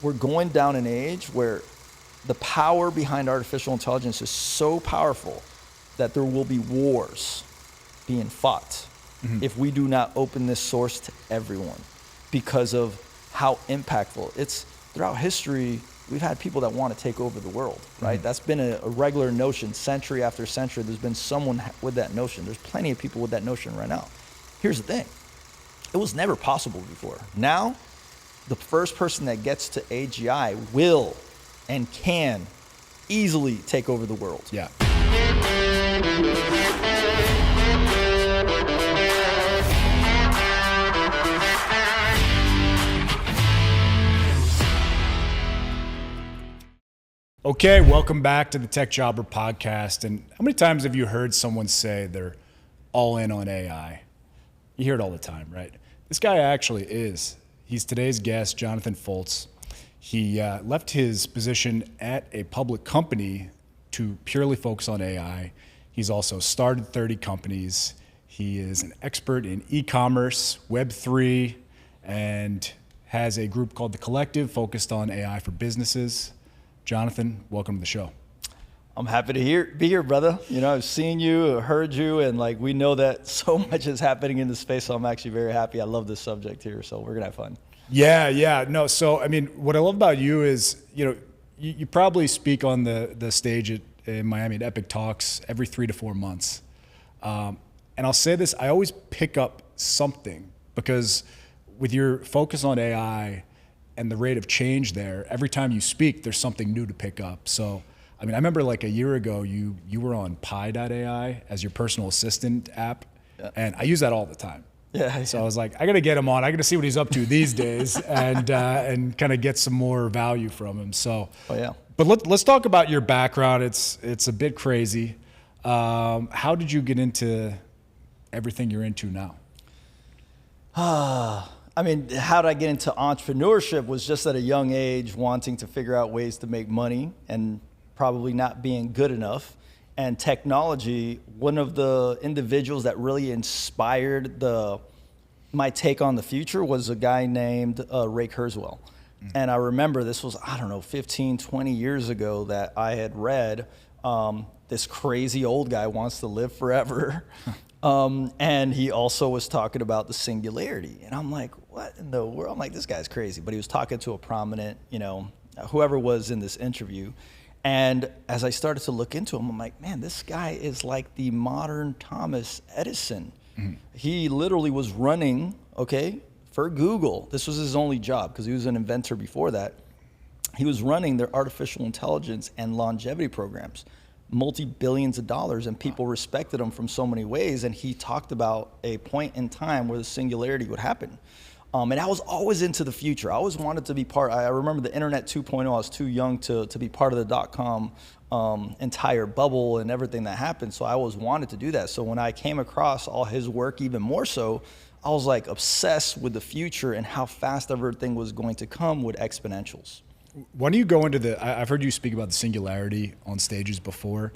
We're going down an age where the power behind artificial intelligence is so powerful that there will be wars being fought if we do not open this source to everyone, because of how impactful it's. Throughout history, we've had people that want to take over the world, right? That's been a regular notion. Century after century, there's been someone with that notion. There's plenty of people with that notion right now. Here's the thing. It was never possible before. Now, the first person that gets to AGI will and can easily take over the world. Yeah. Okay, welcome back to the Tech Jobber podcast. And how many times have you heard someone say they're all in on AI? You hear it all the time, right? This guy actually is. He's today's guest, Jonathan Foltz. He left his position at a public company to purely focus on AI. He's also started 30 companies. He is an expert in e-commerce, Web3, and has a group called The Collective focused on AI for businesses. Jonathan, welcome to the show. I'm happy to be here, brother. You know, I've seen you, heard you, and like we know that so much is happening in the space, so I'm actually very happy. I love this subject here, so we're gonna have fun. Yeah. No, so I mean, what I love about you is, you know, you probably speak on the stage in Miami at Epic Talks every 3 to 4 months. And I'll say this, I always pick up something, because with your focus on AI and the rate of change there, every time you speak, there's something new to pick up. So, I mean, I remember like a year ago, you were on Pi.ai as your personal assistant app, and I use that all the time. Yeah. So I was like, I got to get him on. I got to see what he's up to these days, and kind of get some more value from him. So, But let's talk about your background. It's a bit crazy. How did you get into everything you're into now? I mean, how did I get into entrepreneurship was just at a young age, wanting to figure out ways to make money and probably not being good enough. And technology, one of the individuals that really inspired my take on the future was a guy named Ray Kurzweil. And I remember this was, 15, 20 years ago that I had read this crazy old guy wants to live forever. And he also was talking about the singularity. And I'm like, what in the world? I'm like, this guy's crazy. But he was talking to a prominent, whoever was in this interview. And as I started to look into him, I'm like, man, this guy is like the modern Thomas Edison. He literally was running, for Google. This was his only job because he was an inventor before that. He was running their artificial intelligence and longevity programs, multi-billions of dollars, and people respected him from so many ways. And he talked about a point in time where the singularity would happen. And I was always into the future. I always wanted to be part. I remember the internet 2.0. I was too young to be part of the .com entire bubble and everything that happened. So I always wanted to do that. So when I came across all his work, even more so, I was like obsessed with the future and how fast everything was going to come with exponentials. Why don't you go into I've heard you speak about the singularity on stages before.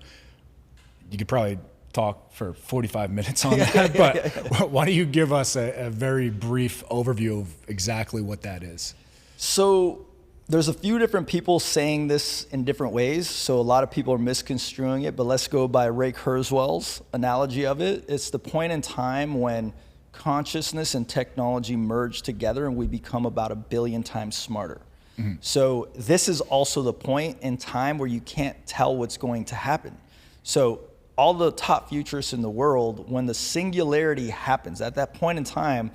You could probably talk for 45 minutes on that, but why don't you give us a very brief overview of exactly what that is? So there's a few different people saying this in different ways. So a lot of people are misconstruing it, but let's go by Ray Kurzweil's analogy of it. It's the point in time when consciousness and technology merge together and we become about 1 billion times smarter. So this is also the point in time where you can't tell what's going to happen. So all the top futurists in the world, when the singularity happens, at that point in time,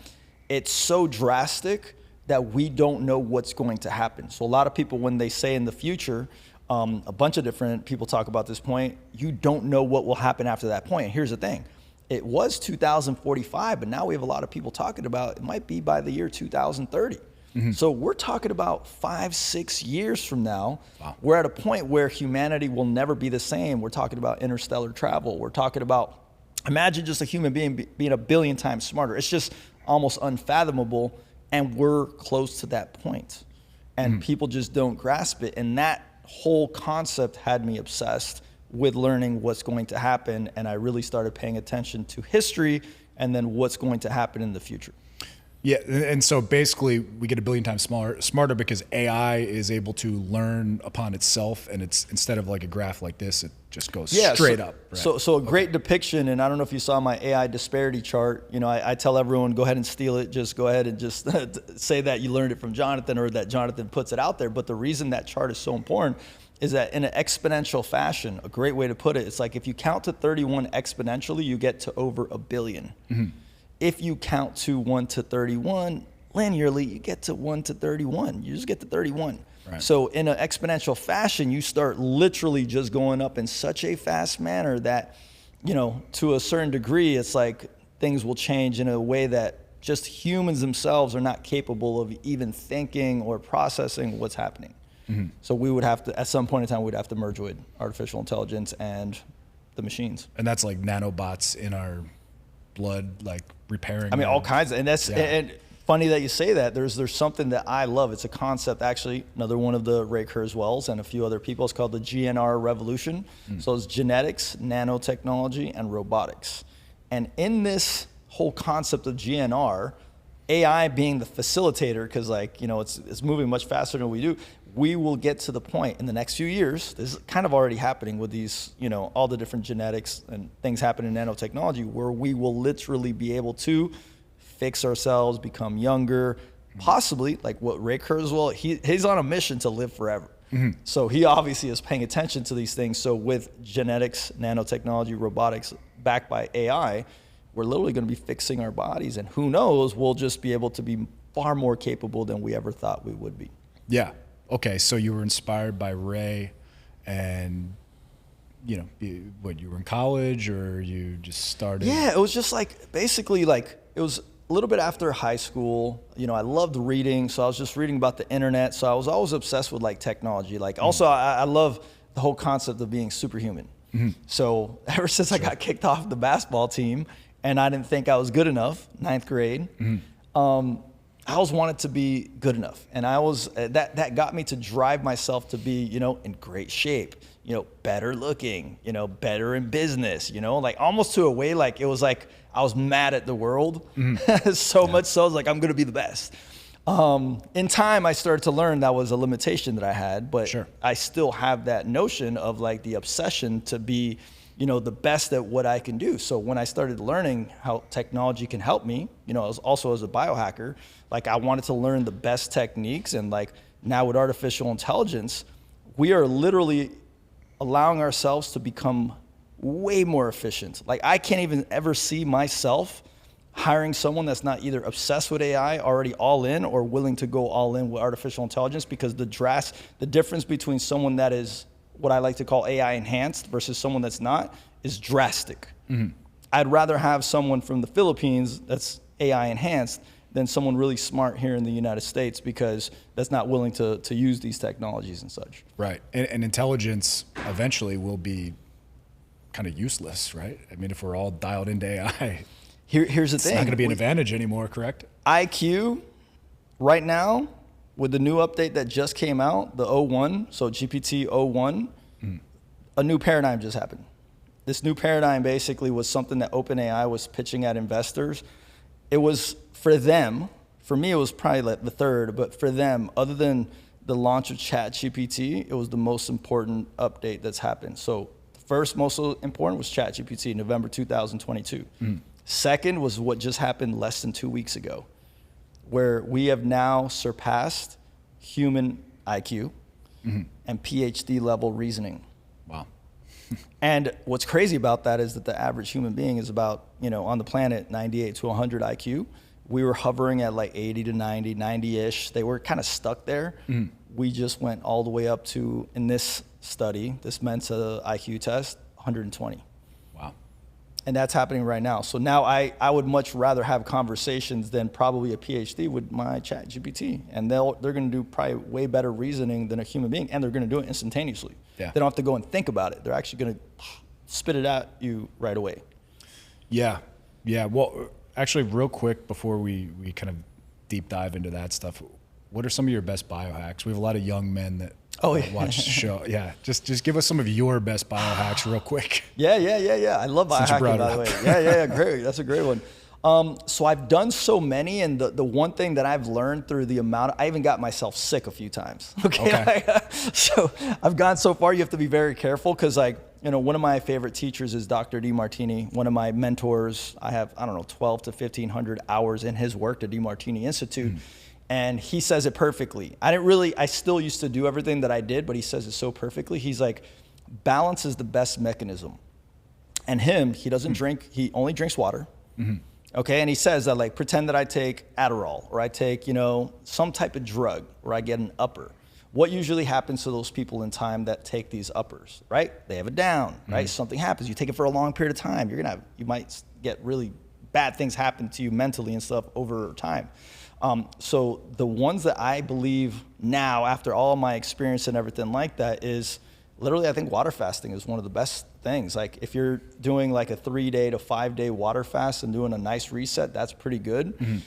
it's so drastic that we don't know what's going to happen. So a lot of people, when they say in the future, a bunch of different people talk about this point, you don't know what will happen after that point. And here's the thing. It was 2045, but now we have a lot of people talking about it might be by the year 2030. So we're talking about 5-6 years from now. Wow. We're at a point where humanity will never be the same. We're talking about interstellar travel. We're talking about, imagine just a human being being 1 billion times smarter. It's just almost unfathomable, and we're close to that point. And people just don't grasp it. And that whole concept had me obsessed with learning what's going to happen. And I really started paying attention to history and then what's going to happen in the future. Yeah, and so basically we get a billion times smarter because AI is able to learn upon itself, and it's instead of like a graph like this, it just goes straight up. Right? So a great depiction, and I don't know if you saw my AI disparity chart. You know, I tell everyone, go ahead and steal it. Just go ahead and just say that you learned it from Jonathan or that Jonathan puts it out there. But the reason that chart is so important is that in an exponential fashion, a great way to put it, it's like if you count to 31 exponentially, you get to over a billion. Mm-hmm. If you count to 1 to 31 linearly, you get to 1 to 31. You just get to 31. Right. So in an exponential fashion, you start literally just going up in such a fast manner that, you know, to a certain degree, it's like things will change in a way that just humans themselves are not capable of even thinking or processing what's happening. Mm-hmm. So we would have to, at some point in time, we'd have to merge with artificial intelligence and the machines. And that's like nanobots in our blood, like repairing. I mean, all kinds of, and that's, and funny that you say that. There's something that I love. It's a concept, actually, another one of the Ray Kurzweils and a few other people. It's called the GNR revolution. So it's genetics, nanotechnology, and robotics. And in this whole concept of GNR, AI being the facilitator, because like, you know, it's moving much faster than we do. We will get to the point in the next few years, this is kind of already happening with these, you know, all the different genetics and things happen in nanotechnology, where we will literally be able to fix ourselves, become younger, possibly like what Ray Kurzweil, he's on a mission to live forever. Mm-hmm. So he obviously is paying attention to these things. So with genetics, nanotechnology, robotics backed by AI, we're literally going to be fixing our bodies, and who knows, we'll just be able to be far more capable than we ever thought we would be. Yeah. Okay, so you were inspired by Ray, and you know, you were in college, or you just started? Yeah, it was just like basically like it was a little bit after high school. You know, I loved reading, so I was just reading about the internet. So I was always obsessed with like technology. Like also, I love the whole concept of being superhuman. Mm-hmm. So ever since I got kicked off the basketball team, and I didn't think I was good enough, 9th grade. Mm-hmm. I always wanted to be good enough, and I was that got me to drive myself to be, you know, in great shape, you know, better looking, you know, better in business, you know, like almost to a way like it was like I was mad at the world, so much so I was like, I'm gonna be the best. In time, I started to learn that was a limitation that I had, but I still have that notion of like the obsession to be, you know, the best at what I can do. So when I started learning how technology can help me, you know, also as a biohacker, like I wanted to learn the best techniques. And like now with artificial intelligence, we are literally allowing ourselves to become way more efficient. Like I can't even ever see myself hiring someone that's not either obsessed with AI, already all in, or willing to go all in with artificial intelligence, because the difference between someone that is what I like to call AI enhanced versus someone that's not is drastic. Mm-hmm. I'd rather have someone from the Philippines that's AI enhanced than someone really smart here in the United States, because that's not willing to use these technologies and such. Right, and intelligence eventually will be kind of useless, right? I mean, if we're all dialed into AI, here's the thing. It's not going to be an advantage anymore, correct? IQ, right now, with the new update that just came out, the 01, so GPT-01, a new paradigm just happened. This new paradigm basically was something that OpenAI was pitching at investors. It was for them, for me it was probably like the third, but for them, other than the launch of ChatGPT, it was the most important update that's happened. So the first most important was ChatGPT, November 2022. Second was what just happened less than 2 weeks ago, where we have now surpassed human IQ and PhD level reasoning. Wow. And what's crazy about that is that the average human being is about, you know, on the planet, 98 to 100 IQ. We were hovering at like 80 to 90, 90-ish. They were kind of stuck there. We just went all the way up to, in this study, this Mensa IQ test, 120. Wow. And that's happening right now. So now I would much rather have conversations than probably a PhD with my ChatGPT. And they're going to do probably way better reasoning than a human being, and they're going to do it instantaneously. Yeah. They don't have to go and think about it. They're actually going to spit it at you right away. Yeah. Yeah. Well, actually, real quick before we kind of deep dive into that stuff, what are some of your best biohacks? We have a lot of young men that watch the show. Yeah, just give us some of your best biohacks real quick. Yeah. I love biohacking, by the way. Yeah, great. That's a great one. So I've done so many, and the one thing that I've learned through the amount, I even got myself sick a few times. Okay. So I've gone so far, you have to be very careful, because one of my favorite teachers is Dr. DeMartini. One of my mentors, I have, 12 to 1,500 hours in his work, the DeMartini Institute. And he says it perfectly. I still used to do everything that I did, but he says it so perfectly. He's like, balance is the best mechanism. And he doesn't drink, he only drinks water. Okay, and he says that, like, pretend that I take Adderall, or I take, some type of drug, or I get an upper. What usually happens to those people in time that take these uppers, right? They have a down, right? Something happens. You take it for a long period of time. You might get really bad things happen to you mentally and stuff over time. So the ones that I believe now, after all my experience and everything like that, is literally, I think water fasting is one of the best things. Like, if you're doing like a 3-day to 5-day water fast and doing a nice reset, that's pretty good.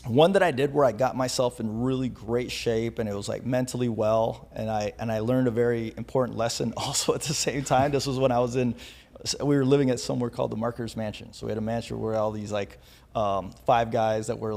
One that I did where I got myself in really great shape, and it was like mentally well, and I learned a very important lesson also at the same time. This was when we were living at somewhere called the Marketer's Mansion. So we had a mansion where all these 5 guys that were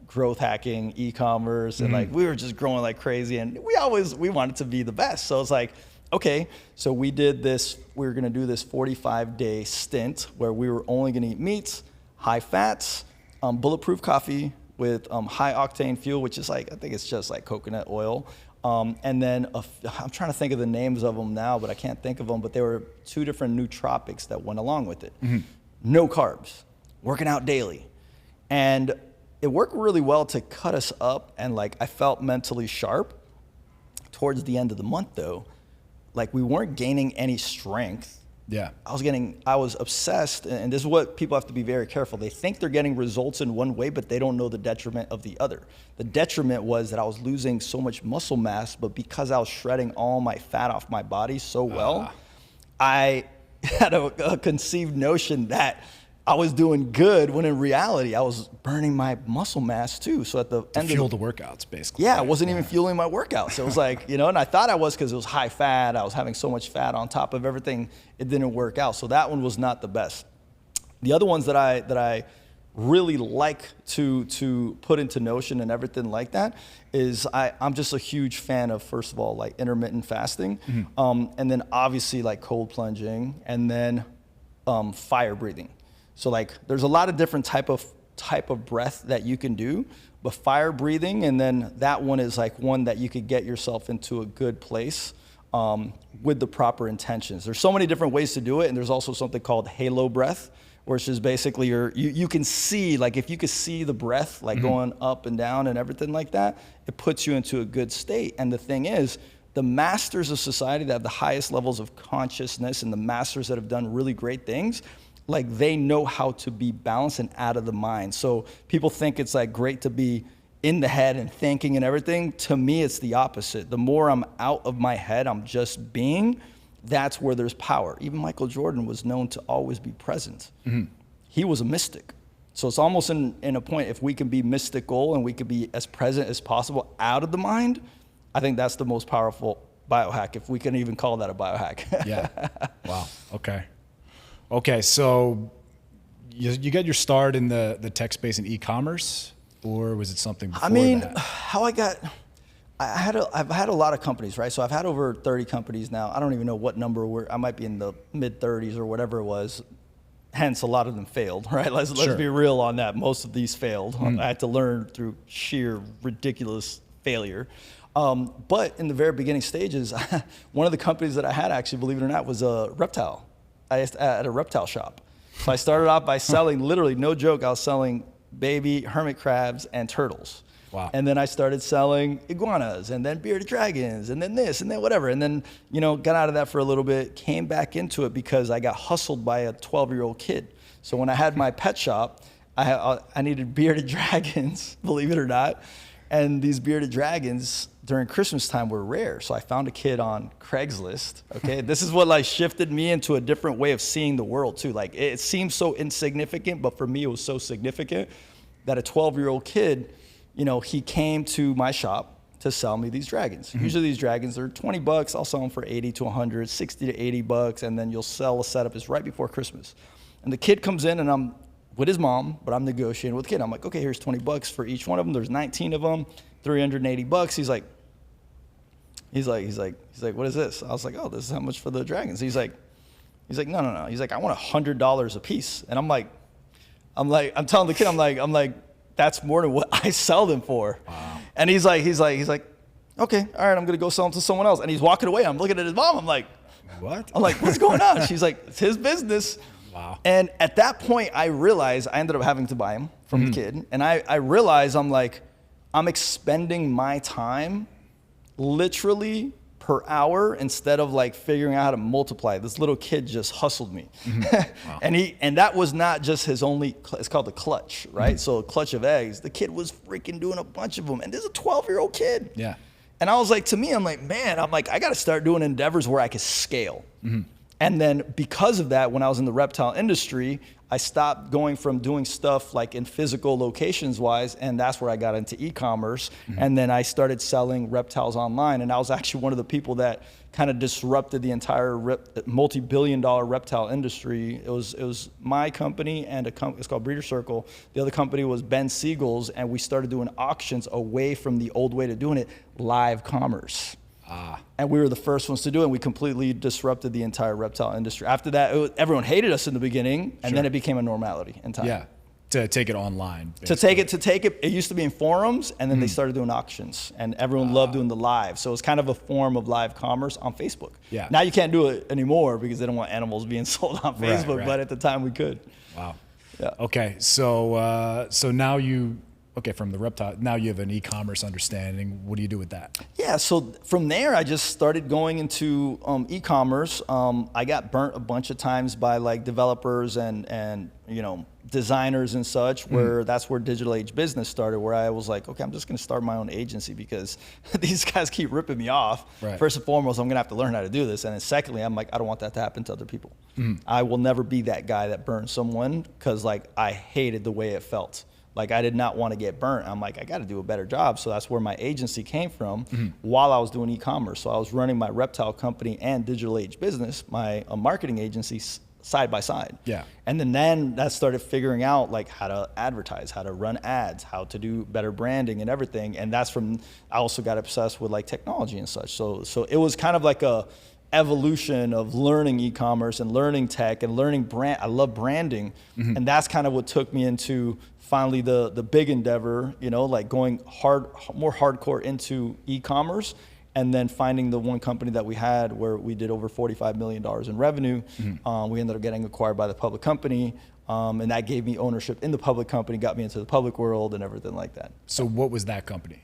growth hacking, e-commerce, and we were just growing like crazy, and we wanted to be the best. So it's like, okay, so we were gonna do this 45-day stint where we were only gonna eat meats, high fats, bulletproof coffee with high octane fuel, which is I think it's just like coconut oil. And then I'm trying to think of the names of them now, but I can't think of them, but there were 2 different nootropics that went along with it. No carbs, working out daily. And it worked really well to cut us up, and I felt mentally sharp. Towards the end of the month though, we weren't gaining any strength. Yeah. I was obsessed, and this is what people have to be very careful. They think they're getting results in one way, but they don't know the detriment of the other. The detriment was that I was losing so much muscle mass, but because I was shredding all my fat off my body so well, I had a conceived notion that I was doing good, when in reality I was burning my muscle mass too. So at the end fuel the workouts, basically. Yeah, I wasn't even fueling my workouts. It was and I thought I was, because it was high fat. I was having so much fat on top of everything. It didn't work out. So that one was not the best. The other ones that I really like to put into Notion and everything like that is I'm just a huge fan of, first of all, intermittent fasting, and then obviously cold plunging, and then fire breathing. So there's a lot of different type of breath that you can do, but fire breathing, and then that one is one that you could get yourself into a good place with the proper intentions. There's so many different ways to do it, and there's also something called halo breath, which is basically you can see, if you could see the breath going up and down and everything like that, it puts you into a good state. And the thing is, the masters of society that have the highest levels of consciousness, and the masters that have done really great things, they know how to be balanced and out of the mind. So people think it's great to be in the head and thinking and everything. To me, it's the opposite. The more I'm out of my head, I'm just being, that's where there's power. Even Michael Jordan was known to always be present. He was a mystic. So it's almost in a point, if we can be mystical and we can be as present as possible out of the mind, I think that's the most powerful biohack, if we can even call that a biohack. Yeah. Wow. Okay, so you got your start in the tech space in e-commerce, or was it something before that? I've had a lot of companies, right? So I've had over 30 companies now. I don't even know what number I might be in the mid 30s or whatever it was. Hence, a lot of them failed, right? Let's be real on that. Most of these failed. I had to learn through sheer ridiculous failure. But in the very beginning stages, one of the companies that I had, actually, believe it or not, was a reptile. At a reptile shop. So I started off by selling, literally, no joke, I was selling baby hermit crabs and turtles. Wow. And then I started selling iguanas, and then bearded dragons, and then this, and then whatever. And then, got out of that for a little bit, came back into it because I got hustled by a 12-year-old kid. So when I had my pet shop, I needed bearded dragons, believe it or not. And these bearded dragons during Christmas time were rare. So I found a kid on Craigslist. Okay, this is what shifted me into a different way of seeing the world too. It seems so insignificant, but for me it was so significant that a 12-year-old kid, he came to my shop to sell me these dragons. Usually these dragons are $20. I'll sell them for 80 to 100, 60 to 80 bucks, and then you'll sell a setup. It's right before Christmas. And the kid comes in, and I'm with his mom, but I'm negotiating with the kid. I'm like, okay, here's $20 for each one of them. There's 19 of them, $380. He's like, what is this? I was like, oh, this is how much for the dragons. He's like, no. He's like, I want $100 a piece. And I'm telling the kid, I'm like, that's more than what I sell them for. Wow. And he's like, okay, all right, I'm gonna go sell them to someone else. And he's walking away. I'm looking at his mom. I'm like, what? I'm like, what's going on? She's like, it's his business. Wow. And at that point, I realized I ended up having to buy him from the kid. And I realized I'm expending my time literally per hour instead of like figuring out how to multiply. This little kid just hustled me. Wow. and that was not just his only, it's called the clutch, right? So a clutch of eggs. The kid was freaking doing a bunch of them. And this is a 12-year-old kid. Yeah. And I was like, to me, I'm like, I got to start doing endeavors where I could scale. And then because of that, when I was in the reptile industry, I stopped going from doing stuff like in physical locations wise, and that's where I got into e-commerce. And then I started selling reptiles online. And I was actually one of the people that kind of disrupted the entire multi-billion-dollar reptile industry. It was my company and it's called Breeder Circle. The other company was Ben Siegel's, and we started doing auctions away from the old way to doing it, live commerce. And we were the first ones to do it, and we completely disrupted the entire reptile industry. After that, everyone hated us in the beginning, and then it became a normality in time. Yeah, to take it online. Basically. To take it, it used to be in forums, and then they started doing auctions, and everyone loved doing the live. So it's kind of a form of live commerce on Facebook. Yeah. Now you can't do it anymore because they don't want animals being sold on Facebook, right. but at the time we could. Wow. Yeah. Okay, so now from the reptile, now you have an e-commerce understanding. What do you do with that? Yeah, so from there, I just started going into e-commerce. I got burnt a bunch of times by like developers and designers and such, where that's where Digital Age Business started, where I was like, okay, I'm just gonna start my own agency because these guys keep ripping me off. Right. First and foremost, I'm gonna have to learn how to do this. And then secondly, I'm like, I don't want that to happen to other people. I will never be that guy that burns someone because like I hated the way it felt. Like I did not want to get burnt. I'm like, I got to do a better job. So that's where my agency came from while I was doing e-commerce. So I was running my reptile company and Digital Age Business, my marketing agency, side by side. Yeah. And then that started figuring out like how to advertise, how to run ads, how to do better branding and everything. And that's I also got obsessed with like technology and such. So it was kind of like a evolution of learning e-commerce and learning tech and learning brand. I love branding. And that's kind of what took me into finally the big endeavor, like going more hardcore into e-commerce, and then finding the one company that we had where we did over $45 million in revenue. We ended up getting acquired by the public company, and that gave me ownership in the public company, got me into the public world and everything like that. So what was that company?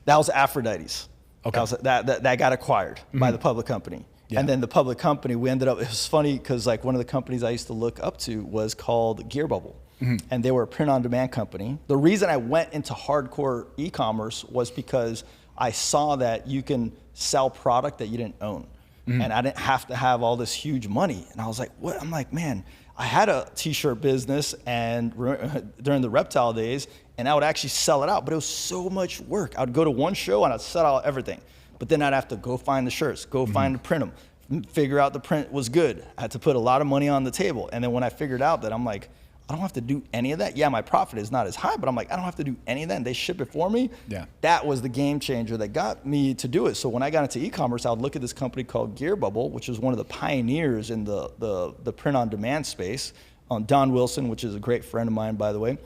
That was Aphrodite's. Okay. That got acquired by the public company. Yeah. And then the public company, it was funny because like one of the companies I used to look up to was called Gear Bubble. And they were a print-on-demand company. The reason I went into hardcore e-commerce was because I saw that you can sell product that you didn't own. And I didn't have to have all this huge money. And I was like, what? I'm like, man, I had a t-shirt business and during the reptile days, and I would actually sell it out, but it was so much work. I would go to one show and I'd sell out everything. But then I'd have to go find the shirts, go find the print them, figure out the print was good. I had to put a lot of money on the table. And then when I figured out that, I'm like, I don't have to do any of that. Yeah, my profit is not as high, but I'm like, I don't have to do any of that. And they ship it for me. Yeah. That was the game changer that got me to do it. So when I got into e-commerce, I would look at this company called Gear Bubble, which was one of the pioneers in the print-on-demand space. Don Wilson, which is a great friend of mine, by the way.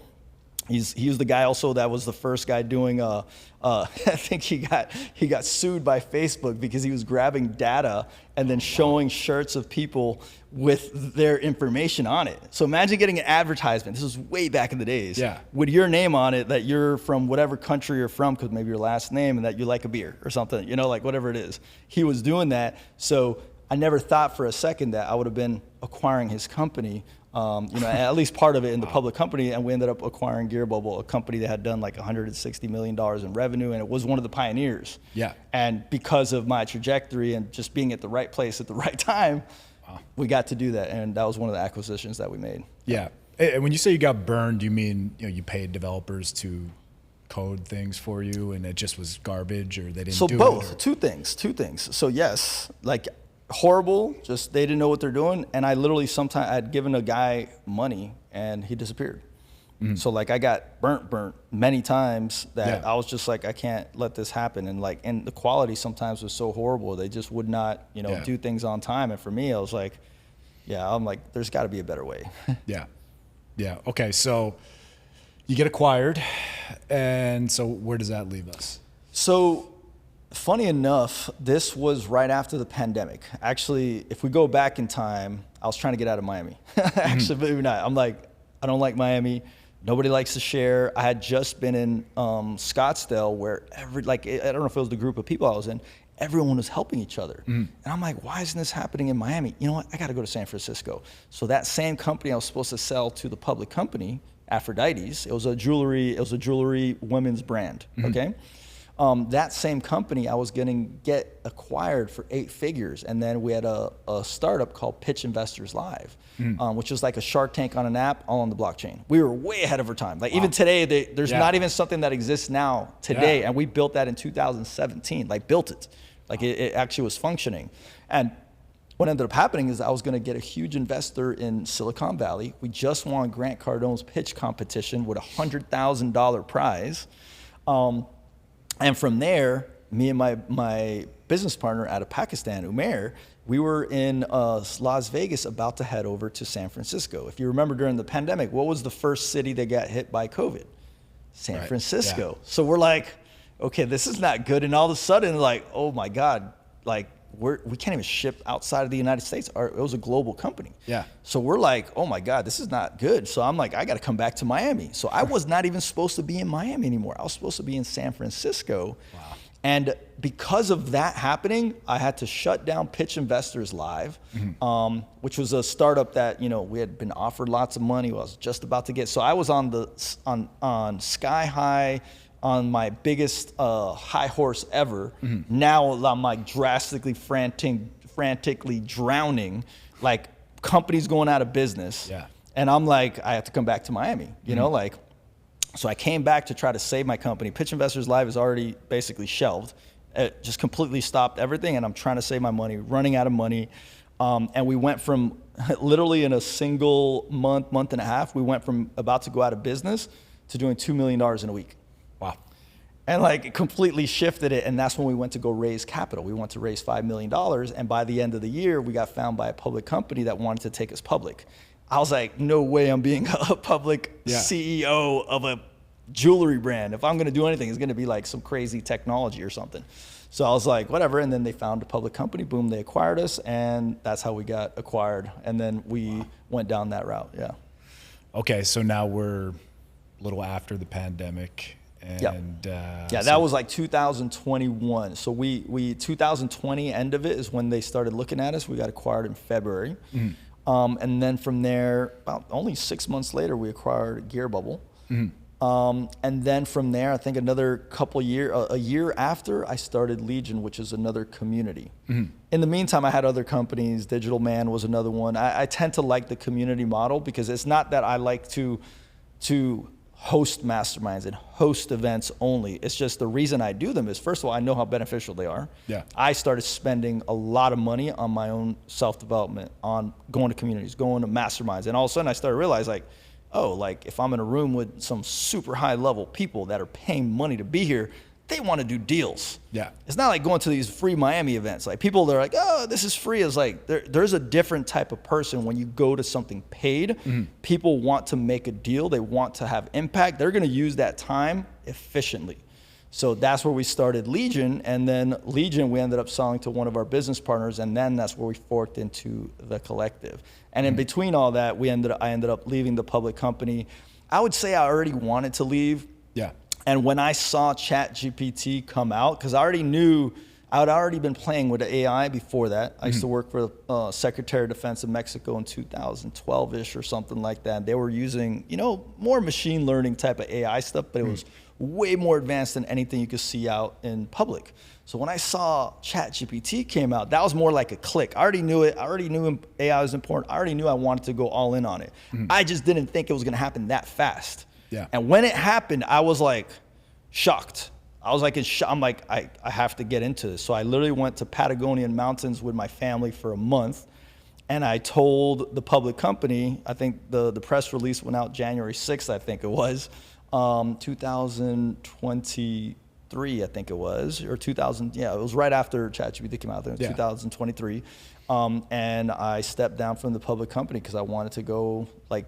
He was the guy also that was the first guy doing I think he got sued by Facebook because he was grabbing data and then showing shirts of people with their information on it. So imagine getting an advertisement. This was way back in the days. Yeah. With your name on it, that you're from whatever country you're from, because maybe your last name, and that you like a beer or something, like whatever it is. He was doing that. So I never thought for a second that I would have been acquiring his company. At least part of it in the public company, and we ended up acquiring Gear Bubble, a company that had done like $160 million in revenue, and it was one of the pioneers. Yeah. And because of my trajectory and just being at the right place at the right time, we got to do that, and that was one of the acquisitions that we made. Yeah. And when you say you got burned, do you mean you paid developers to code things for you, and it just was garbage, or they didn't do it? So both, two things. So yes, like horrible. Just they didn't know what they're doing. And I literally sometimes I'd given a guy money and he disappeared. So like I got burnt many times that I was just like, I can't let this happen. And the quality sometimes was so horrible. They just would not, do things on time. And for me, I was like, I'm like, there's got to be a better way. Yeah. Okay. So you get acquired, and so where does that leave us? So funny enough, this was right after the pandemic. Actually, if we go back in time, I was trying to get out of Miami. Actually, believe it or not, I'm like, I don't like Miami. Nobody likes to share. I had just been in Scottsdale where I don't know if it was the group of people I was in, everyone was helping each other. And I'm like, why isn't this happening in Miami? You know what? I got to go to San Francisco. So that same company I was supposed to sell to the public company, Aphrodite's, it was a jewelry women's brand, okay? That same company I was going to get acquired for 8 figures. And then we had a startup called Pitch Investors Live, which was like a Shark Tank on an app, all on the blockchain. We were way ahead of our time. Like even today, there's not even something that exists now today. And we built that in 2017, built it. It actually was functioning. And what ended up happening is I was going to get a huge investor in Silicon Valley. We just won Grant Cardone's pitch competition with a $100,000 prize. And from there, me and my business partner out of Pakistan, Umair, we were in Las Vegas about to head over to San Francisco. If you remember during the pandemic, what was the first city that got hit by COVID? San Francisco. Yeah. So we're like, okay, this is not good. And all of a sudden, oh my God, we can't even ship outside of the United States. It was a global company. Yeah. So we're like, oh my God, this is not good. So I'm like, I got to come back to Miami. So I was not even supposed to be in Miami anymore. I was supposed to be in San Francisco. Wow. And because of that happening, I had to shut down Pitch Investors Live, which was a startup that, we had been offered lots of money. I was just about to get. So I was on sky high, on my biggest high horse ever. Now I'm drastically frantically drowning, companies going out of business. Yeah. And I'm like, I have to come back to Miami, so I came back to try to save my company. Pitch Investors Live is already basically shelved. It just completely stopped everything, and I'm trying to save my money, running out of money. And we went from literally in a single month and a half, we went from about to go out of business to doing $2 million in a week. Wow. And it completely shifted it. And that's when we went to go raise capital. We went to raise $5 million. And by the end of the year, we got found by a public company that wanted to take us public. I was like, no way I'm being a public CEO of a jewelry brand. If I'm going to do anything, it's going to be some crazy technology or something. So I was like, whatever. And then they found a public company. Boom, they acquired us. And that's how we got acquired. And then we went down that route. Yeah. Okay. So now we're a little after the pandemic. And that was 2021. So we 2020 end of it is when they started looking at us. We got acquired in February. And then from there, about only 6 months later, we acquired Gear Bubble. And then from there, I think another a year after, I started Legion, which is another community. In the meantime, I had other companies. Digital Man was another one. I tend to like the community model because it's not that I like to host masterminds and host events only. It's just the reason I do them is, first of all, I know how beneficial they are. Yeah. I started spending a lot of money on my own self-development, on going to communities, going to masterminds. And all of a sudden I started to realize if I'm in a room with some super high level people that are paying money to be here, they want to do deals. Yeah. It's not like going to these free Miami events. People that are like, oh, this is free. It's there's a different type of person when you go to something paid. People want to make a deal. They want to have impact. They're going to use that time efficiently. So that's where we started Legion. And then Legion, we ended up selling to one of our business partners. And then that's where we forked into the collective. And in between all that, I ended up leaving the public company. I would say I already wanted to leave. Yeah. And when I saw ChatGPT come out, because I already knew, I had already been playing with AI before that. I used to work for the Secretary of Defense of Mexico in 2012-ish or something like that. They were using, more machine learning type of AI stuff, but it was way more advanced than anything you could see out in public. So when I saw ChatGPT came out, that was more like a click. I already knew it. I already knew AI was important. I already knew I wanted to go all in on it. I just didn't think it was going to happen that fast. Yeah. And when it happened, I was shocked. I was like, I'm like, I have to get into this. So I literally went to Patagonian mountains with my family for a month. And I told the public company, I think the press release went out January 6th, I think it was, 2023, I think it was, or 2000, yeah, it was right after ChatGPT came out there in 2023. And I stepped down from the public company because I wanted to go like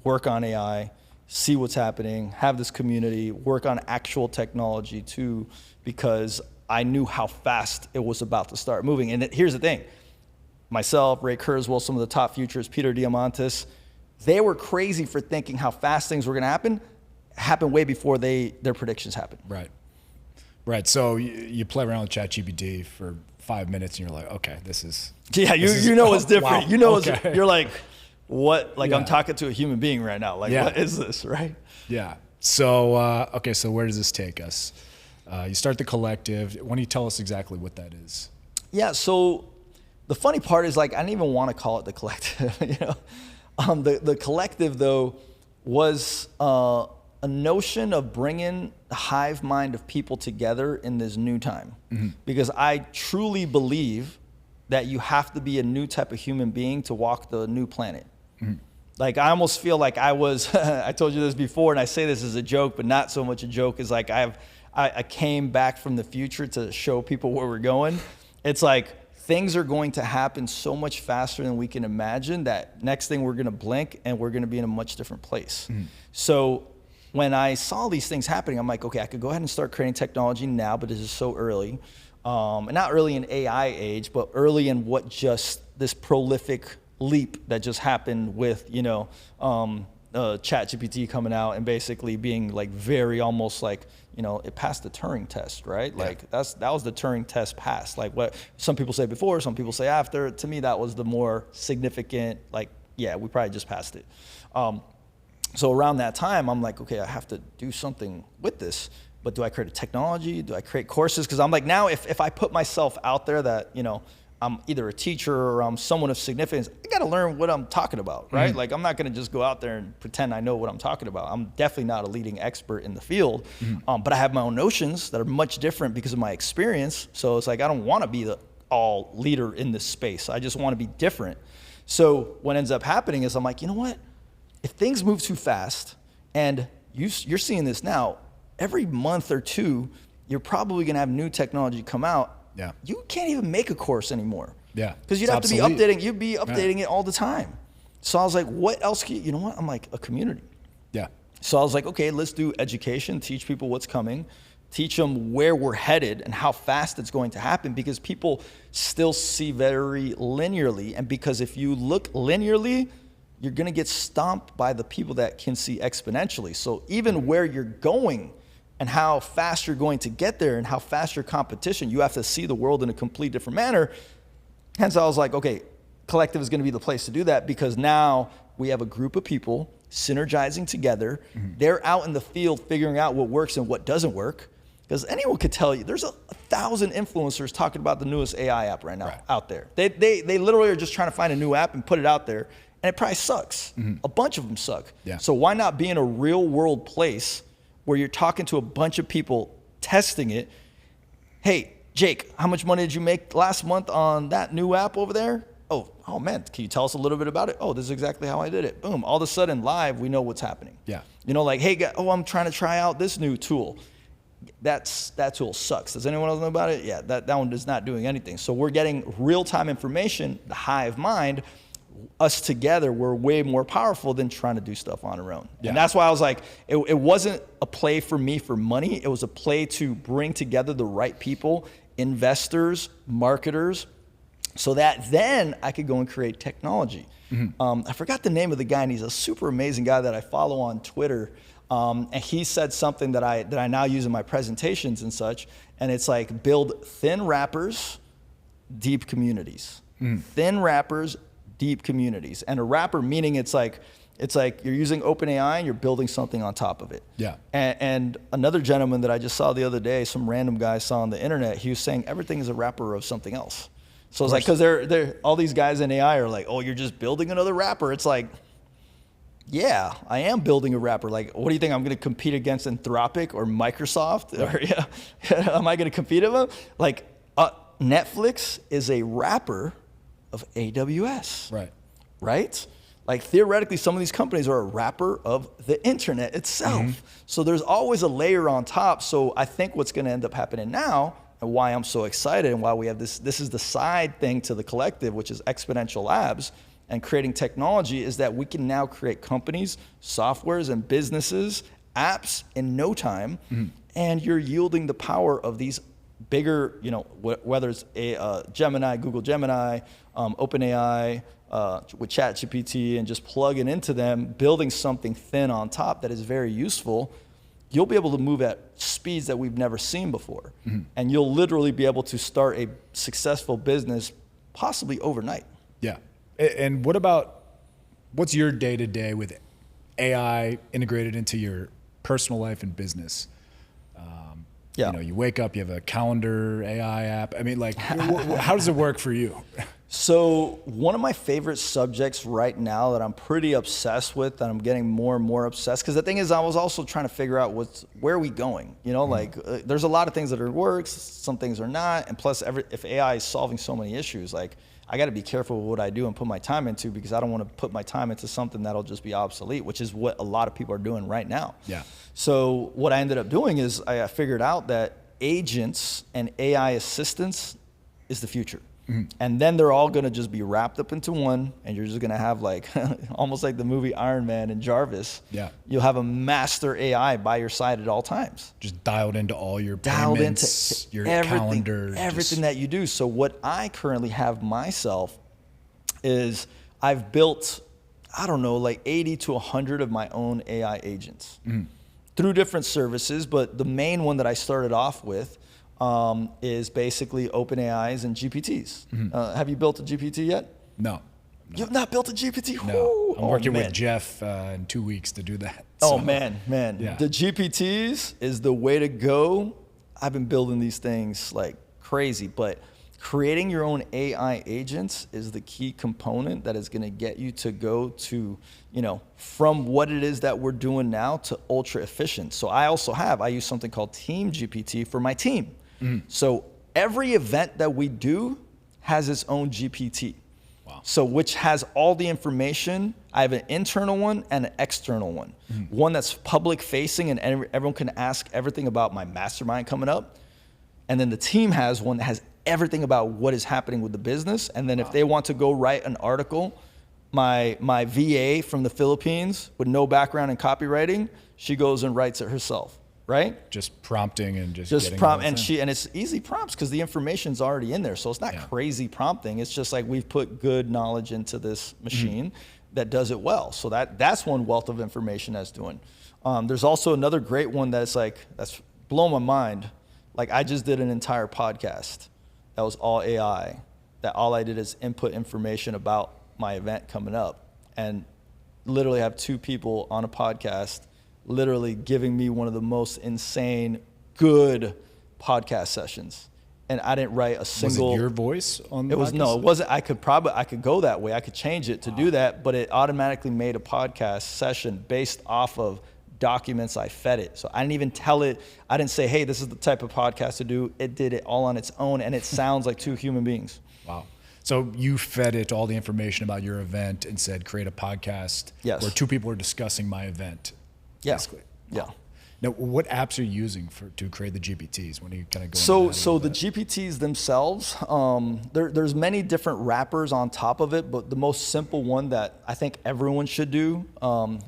work on AI, see what's happening, have this community, work on actual technology too, because I knew how fast it was about to start moving. And here's the thing. Myself, Ray Kurzweil, some of the top futurists, Peter Diamandis, they were crazy for thinking how fast things were going to happen way before their predictions happened. Right. So you play around with ChatGPT for 5 minutes and you're like, okay, this is. Yeah, you know it's different. Wow. You know, okay. You're like, what? Like I'm talking to a human being right now. Like, what is this, right? Yeah. So, okay, so where does this take us? You start the collective. Why don't you tell us exactly what that is? Yeah, so the funny part is like I didn't even want to call it the collective. The collective though was a notion of bringing the hive mind of people together in this new time, because I truly believe that you have to be a new type of human being to walk the new planet. Like I almost feel like I was. I told you this before, and I say this as a joke, but not so much a joke. Is like I came back from the future to show people where we're going. It's like. Things are going to happen so much faster than we can imagine that next thing we're going to blink and we're going to be in a much different place. So when I saw these things happening, I'm like, okay, I could go ahead and start creating technology now, but this is so early. And not early in AI age, but early in what just this prolific leap that just happened with, ChatGPT coming out and basically being like very almost like, it passed the Turing test, right? Like that was the Turing test pass. Like what some people say before, some people say after. To me, that was the more significant, like, yeah, we probably just passed it. So around that time, I'm like, okay, I have to do something with this. But do I create a technology? Do I create courses? Because I'm like, now if I put myself out there that, I'm either a teacher or I'm someone of significance, I got to learn what I'm talking about, right? Like I'm not going to just go out there and pretend I know what I'm talking about. I'm definitely not a leading expert in the field, but I have my own notions that are much different because of my experience. So it's like, I don't want to be the all leader in this space. I just want to be different. So what ends up happening is I'm like, you know what? If things move too fast, and you're seeing this now, every month or two, you're probably going to have new technology come out. Yeah. You can't even make a course anymore. Yeah. Because you'd have to be updating. You'd be updating it all the time. So I was like, what else can you know what? I'm like, a community. Yeah. So I was like, okay, let's do education, teach people what's coming, teach them where we're headed and how fast it's going to happen, because people still see very linearly. And because if you look linearly, you're going to get stomped by the people that can see exponentially. So even where you're going and how fast you're going to get there and how fast your competition, you have to see the world in a complete different manner. Hence, I was like, okay, collective is going to be the place to do that, because now we have a group of people synergizing together. They're out in the field figuring out what works and what doesn't work. Because anyone could tell you, there's 1,000 influencers talking about the newest AI app right now out there. They literally are just trying to find a new app and put it out there, and it probably sucks. A bunch of them suck. Yeah. So why not be in a real world place where you're talking to a bunch of people testing it? Hey, Jake, how much money did you make last month on that new app over there? Oh man, can you tell us a little bit about it? Oh, this is exactly how I did it. Boom, all of a sudden live, we know what's happening. Yeah. Like, hey, I'm trying to try out this new tool. That tool sucks. Does anyone else know about it? Yeah, that one is not doing anything. So we're getting real-time information, the hive mind. Us together, we're way more powerful than trying to do stuff on our own. Yeah. And that's why I was like, it wasn't a play for me for money. It was a play to bring together the right people, investors, marketers, so that then I could go and create technology. I forgot the name of the guy, and he's a super amazing guy that I follow on Twitter. And he said something that I now use in my presentations and such. And it's like, build thin wrappers, deep communities. Thin wrappers, deep communities. And a wrapper meaning it's like you're using OpenAI and you're building something on top of it. Yeah. And another gentleman that I just saw the other day, some random guy saw on the internet, he was saying everything is a wrapper of something else. So it's like, because they're all these guys in AI are like, oh, you're just building another wrapper. It's like, Yeah, I am building a wrapper. Like, what do you think? I'm going to compete against Anthropic or Microsoft? Or am I going to compete with them? Like, Netflix is a wrapper of AWS. Right? Like, theoretically, some of these companies are a wrapper of the internet itself. So there's always a layer on top. So I think what's going to end up happening now, and why I'm so excited, and why we have this is the side thing to the collective, which is Exponential Labs, and creating technology, is that we can now create companies, softwares, and businesses, apps in no time, and you're yielding the power of these bigger, whether it's Gemini, Google Gemini, OpenAI, with ChatGPT, and just plugging into them, building something thin on top that is very useful. You'll be able to move at speeds that we've never seen before. And you'll literally be able to start a successful business possibly overnight. Yeah. And what's your day-to-day with AI integrated into your personal life and business? You wake up, you have a calendar AI app. I mean, like, how does it work for you? So one of my favorite subjects right now that I'm pretty obsessed with, that I'm getting more and more obsessed, because the thing is, I was also trying to figure out where are we going? There's a lot of things that are works, some things are not, and plus, if AI is solving so many issues, like, I got to be careful with what I do and put my time into, because I don't want to put my time into something that'll just be obsolete, which is what a lot of people are doing right now. Yeah. So what I ended up doing is I figured out that agents and AI assistants is the future. And then they're all going to just be wrapped up into one, and you're just going to have, like, almost like the movie Iron Man and Jarvis. Yeah. You'll have a master AI by your side at all times. Just dialed into all your payments, your calendar. Everything that you do. So what I currently have myself is I've built, I don't know, like 80 to 100 of my own AI agents through different services. But the main one that I started off with is basically OpenAIs and GPTs. Have you built a GPT yet? No. You've not built a GPT? No. I'm working with Jeff in 2 weeks to do that. So, man. Yeah. The GPTs is the way to go. I've been building these things like crazy, but creating your own AI agents is the key component that is going to get you to go to, from what it is that we're doing now to ultra efficient. So I use something called Team GPT for my team. So every event that we do has its own GPT. Wow. So which has all the information. I have an internal one and an external one. One that's public facing and everyone can ask everything about my mastermind coming up. And then the team has one that has everything about what is happening with the business. And then if they want to go write an article, my VA from the Philippines with no background in copywriting, she goes and writes it herself. Right? Just prompting and just prompt, and it's easy prompts because the information's already in there. So it's not crazy prompting. It's just like we've put good knowledge into this machine that does it well. So that's one wealth of information that's doing. There's also another great one that's blown my mind. Like, I just did an entire podcast that was all AI. That all I did is input information about my event coming up, and literally have 2 people on a podcast literally giving me one of the most insane good podcast sessions. And I didn't write a single. Was it your voice on the podcast? No, it wasn't. I could go that way. I could change it to do that, but it automatically made a podcast session based off of documents I fed it. So I didn't even tell it. I didn't say, hey, this is the type of podcast to do. It did it all on its own, and it sounds like 2 human beings. Wow. So you fed it all the information about your event and said, create a podcast where 2 people are discussing my event. Yeah. Basically. Yeah. Now, what apps are you using to create the GPTs? When you kind of go So the GPTs themselves, there's many different wrappers on top of it, but the most simple one that I think everyone should do,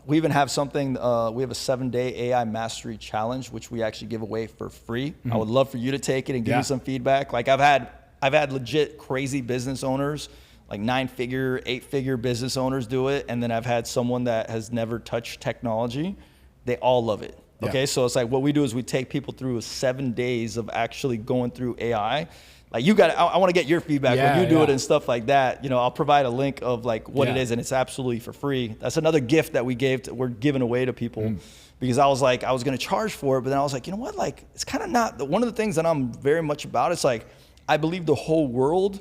we even have something, we have a 7-day AI mastery challenge, which we actually give away for free. I would love for you to take it and give me some feedback. Like, I've had legit crazy business owners, like 9-figure, 8-figure business owners do it. And then I've had someone that has never touched technology. They all love it. Okay, so it's like what we do is we take people through 7 days of actually going through AI. Like, I want to get your feedback when you do it and stuff like that. I'll provide a link of like what it is, and it's absolutely for free. That's another gift that we're giving away to people, because I was like, I was going to charge for it, but then I was like, you know what? Like, it's kind of not one of the things that I'm very much about. It's like, I believe the whole world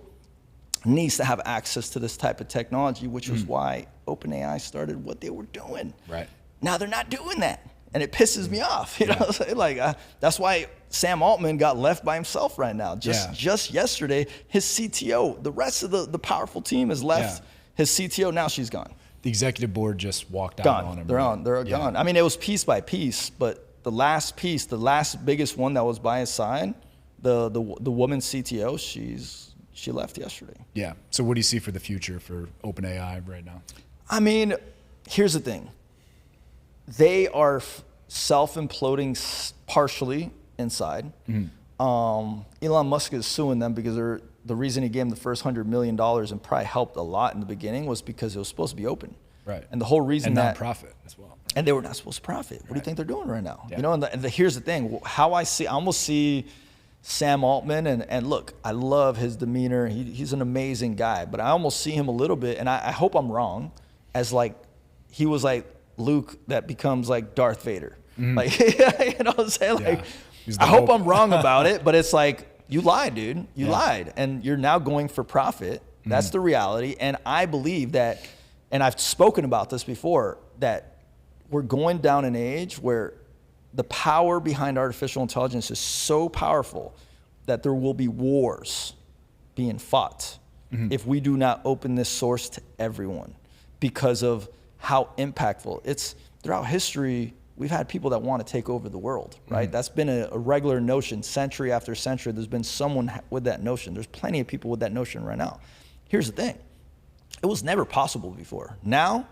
needs to have access to this type of technology, which was why OpenAI started what they were doing. Right. Now they're not doing that. And it pisses me off. You know what I'm saying? Like, that's why Sam Altman got left by himself right now. Just yesterday, his CTO, the rest of the powerful team has left his CTO. Now she's gone. The executive board just walked out on him. They're gone. I mean, it was piece by piece, but the last piece, the last biggest one that was by his side, the woman CTO, she left yesterday. Yeah. So what do you see for the future for OpenAI right now? I mean, here's the thing. They are self-imploding partially inside. Elon Musk is suing them because the reason he gave them the first $100 million and probably helped a lot in the beginning was because it was supposed to be open. Right. And the whole reason and non-profit as well. And they were not supposed to profit. What do you think they're doing right now? Yeah. You know, and here's the thing. How I almost see Sam Altman, and look, I love his demeanor. He's an amazing guy, but I almost see him a little bit, and I hope I'm wrong, as like, he was like Luke that becomes like Darth Vader. Like, you know what I'm saying? Like, I hope I'm wrong about it, but it's like, you lied, dude. You lied, and you're now going for profit. That's the reality, and I believe that, and I've spoken about this before, that we're going down an age where the power behind artificial intelligence is so powerful that there will be wars being fought if we do not open this source to everyone, because of how impactful it's throughout history. We've had people that want to take over the world, right? That's been a regular notion century after century. There's been someone with that notion. There's plenty of people with that notion right now. Here's the thing. It was never possible before. Now,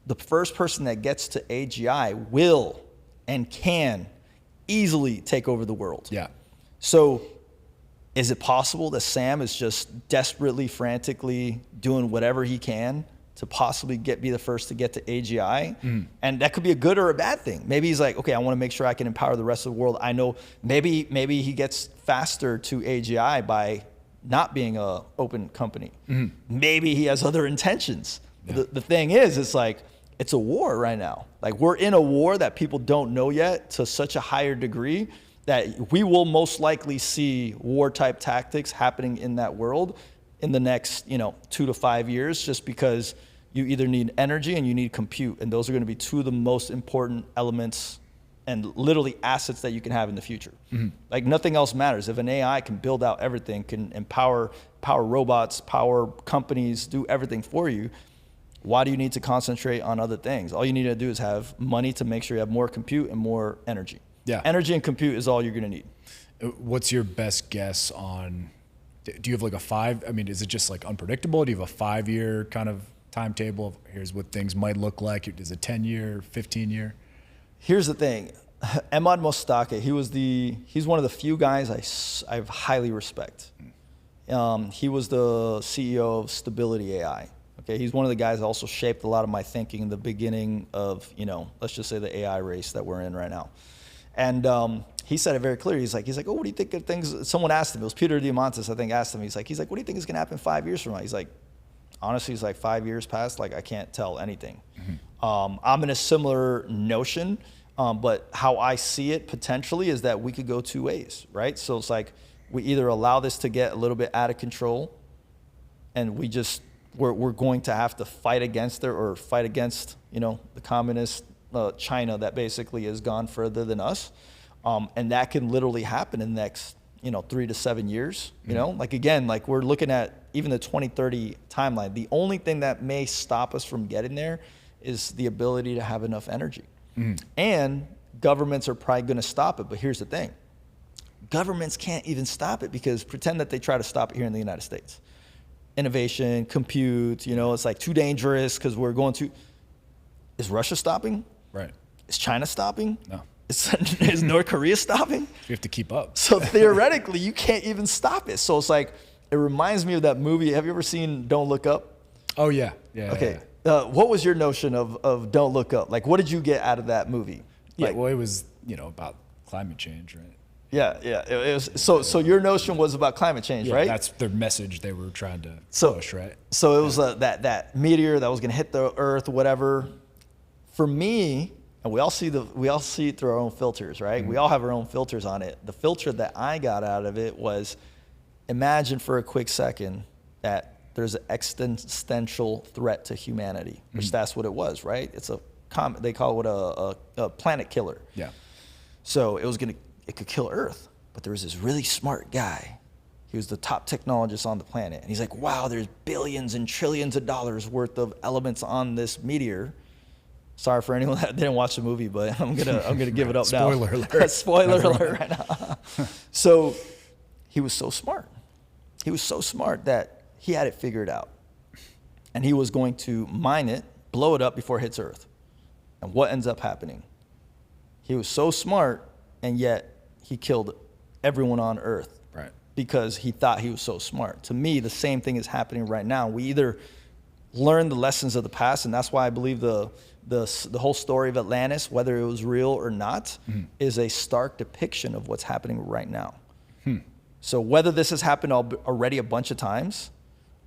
the first person that gets to AGI will and can easily take over the world. Yeah. So is it possible that Sam is just desperately, frantically doing whatever he can to possibly be the first to get to AGI? And that could be a good or a bad thing. Maybe he's like, okay, I want to make sure I can empower the rest of the world. I know maybe he gets faster to AGI by not being an open company. Maybe he has other intentions. The thing is, it's like, it's a war right now. Like, we're in a war that people don't know yet to such a higher degree that we will most likely see war type tactics happening in that world in the next, 2 to 5 years, just because you either need energy and you need compute. And those are going to be two of the most important elements and literally assets that you can have in the future. Like, nothing else matters. If an AI can build out everything, can empower robots, power companies, do everything for you, why do you need to concentrate on other things? All you need to do is have money to make sure you have more compute and more energy. Yeah. Energy and compute is all you're going to need. What's your best guess on, do you have like is it just like unpredictable? Do you have a 5-year kind of timetable of here's what things might look like? Is it 10-year, 15-year? Here's the thing. Emad Mostaque, he's one of the few guys I highly respect. He was the CEO of Stability AI. Okay, he's one of the guys that also shaped a lot of my thinking in the beginning of, let's just say the AI race that we're in right now. And he said it very clearly. He's like, oh, what do you think of things? Someone asked him, it was Peter Diamandis, I think, asked him. He's like, what do you think is going to happen 5 years from now? He's like, honestly, he's like, 5 years past, like, I can't tell anything. I'm in a similar notion, but how I see it potentially is that we could go two ways, right? So it's like, we either allow this to get a little bit out of control, and we're going to have to fight against it, or fight against, the communist China that basically has gone further than us. And that can literally happen in the next, 3 to 7 years. Like, again, like, we're looking at even the 2030 timeline. The only thing that may stop us from getting there is the ability to have enough energy. And governments are probably going to stop it. But here's the thing. Governments can't even stop it, because pretend that they try to stop it here in the United States. Innovation, compute, it's like too dangerous because we're going to. Is Russia stopping? Right. Is China stopping? No. Is North Korea stopping? You have to keep up. So theoretically, you can't even stop it. So it's like, it reminds me of that movie. Have you ever seen Don't Look Up? Oh, yeah. Okay. What was your notion of Don't Look Up? Like, what did you get out of that movie? Well, it was, about climate change, right? Yeah. It was, so your notion was about climate change, right? That's their message they were trying to push, right? So it was that meteor that was going to hit the Earth, whatever. For me, and we all see it through our own filters, right? We all have our own filters on it. The filter that I got out of it was, imagine for a quick second that there's an existential threat to humanity, which that's what it was, right? It's a they call it a planet killer. Yeah. So it could kill Earth, but there was this really smart guy. He was the top technologist on the planet, and he's like, wow, there's billions and trillions of dollars worth of elements on this meteor. Sorry for anyone that didn't watch the movie, but I'm gonna give it up now. Spoiler alert. Spoiler alert right now. So he was so smart. He was so smart that he had it figured out, and he was going to mine it, blow it up before it hits Earth. And what ends up happening? He was so smart, and yet he killed everyone on Earth. Right. Because he thought he was so smart. To me, the same thing is happening right now. We either learn the lessons of the past, and that's why I believe the whole story of Atlantis, whether it was real or not, is a stark depiction of what's happening right now. So whether this has happened already a bunch of times,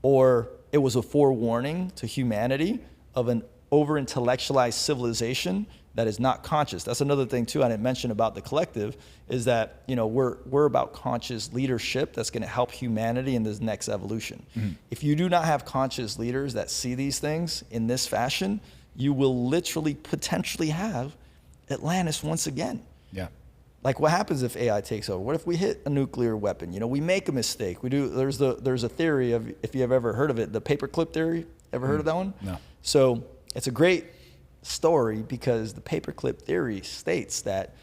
or it was a forewarning to humanity of an over-intellectualized civilization that is not conscious. That's another thing too I didn't mention about the collective, is that we're about conscious leadership that's going to help humanity in this next evolution. If you do not have conscious leaders that see these things in this fashion, you will literally potentially have Atlantis once again. Yeah. Like, what happens if AI takes over? What if we hit a nuclear weapon? We make a mistake. There's a theory of, if you have ever heard of it, the paperclip theory. Ever heard of that one? No. So it's a great story because the paperclip theory states that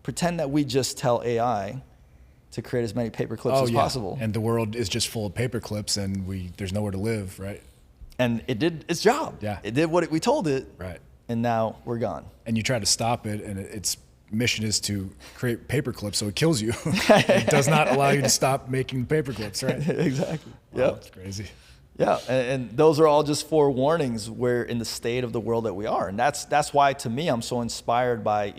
pretend that we just tell AI to create as many paperclips as possible. And the world is just full of paperclips, and there's nowhere to live, right? And it did its job. Yeah. It did what we told it. Right. And now we're gone. And you try to stop it, and its mission is to create paperclips, so it kills you. It does not allow you to stop making paperclips, right? Exactly. Wow, Yeah. that's crazy. Yeah, and those are all just forewarnings. We're in the state of the world that we are, and that's why, to me, I'm so inspired by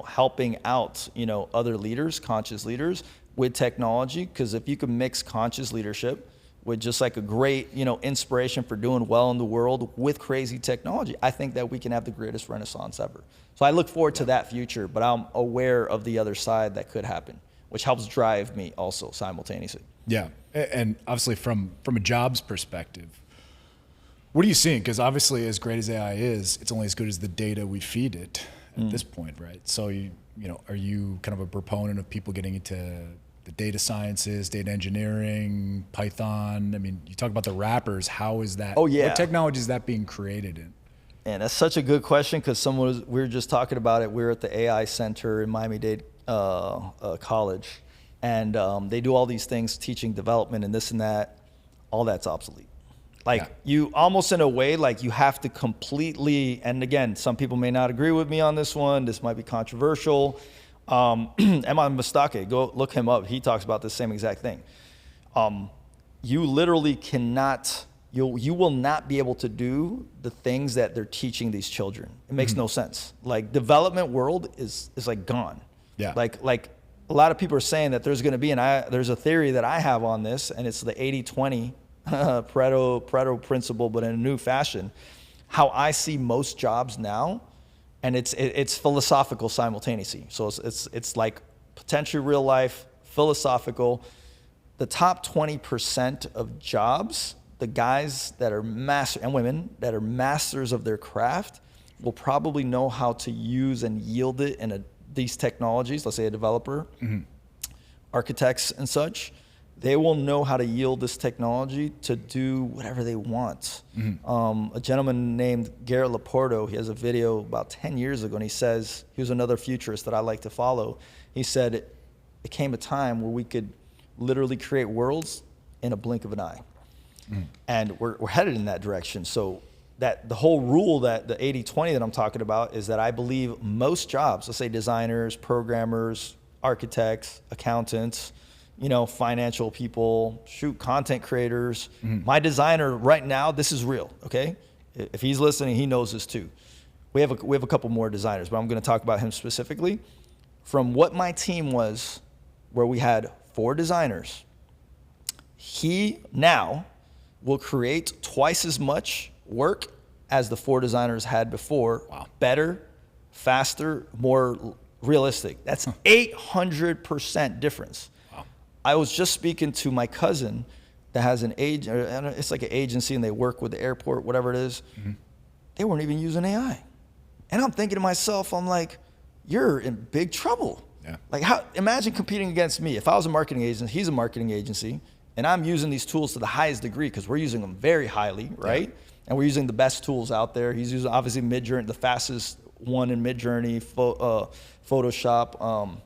helping out other leaders, conscious leaders, with technology. Because if you can mix conscious leadership with just like a great inspiration for doing well in the world with crazy technology, I think that we can have the greatest renaissance ever. So I look forward to that future, but I'm aware of the other side that could happen, which helps drive me also simultaneously. Yeah, and obviously from a jobs perspective, what are you seeing? Because obviously, as great as AI is, it's only as good as the data we feed it at this point, right? So are you kind of a proponent of people getting into the data sciences, data engineering, Python? I mean, you talk about the wrappers. How is that? Oh yeah. What technology is that being created in? And that's such a good question, because we were just talking about it. We were at the AI Center in Miami-Dade College. And they do all these things, teaching development and this and that. All that's obsolete. Like, you almost in a way, like, you have to completely, and again, some people may not agree with me on this one. This might be controversial. Eman Mustake, go look him up. He talks about the same exact thing. You literally cannot, you will not be able to do the things that they're teaching these children. It makes no sense. Like, development world is like gone. Yeah. Like a lot of people are saying that there's going to be, there's a theory that I have on this, and it's the 80-20 Pareto principle, but in a new fashion. How I see most jobs now, and it's philosophical simultaneously. So it's like potentially real life, philosophical. The top 20% of jobs, the guys that are and women that are masters of their craft, will probably know how to use and yield it in these technologies. Let's say a developer, architects and such. They will know how to yield this technology to do whatever they want. A gentleman named Garrett Laporto, he has a video about 10 years ago, and he says, he was another futurist that I like to follow. He said, it came a time where we could literally create worlds in a blink of an eye. And we're headed in that direction. So that the whole rule, that the 80-20 that I'm talking about, is that I believe most jobs, let's say designers, programmers, architects, accountants, financial people, content creators. My designer right now, this is real, okay? If he's listening, he knows this too. We have a couple more designers, but I'm going to talk about him specifically. From what my team was, where we had 4 designers, he now will create twice as much work as the 4 designers had before. Wow. Better, faster, more realistic. That's 800% difference. Wow. I was just speaking to my cousin that has an it's like an agency and they work with the airport, whatever it is. They weren't even using AI. And I'm thinking to myself, I'm like, you're in big trouble. Yeah. Like, imagine competing against me. If I was a marketing agent, he's a marketing agency, and I'm using these tools to the highest degree because we're using them very highly, right? Yeah. And we're using the best tools out there. He's using, obviously, Midjourney, the fastest one in Midjourney, Photoshop,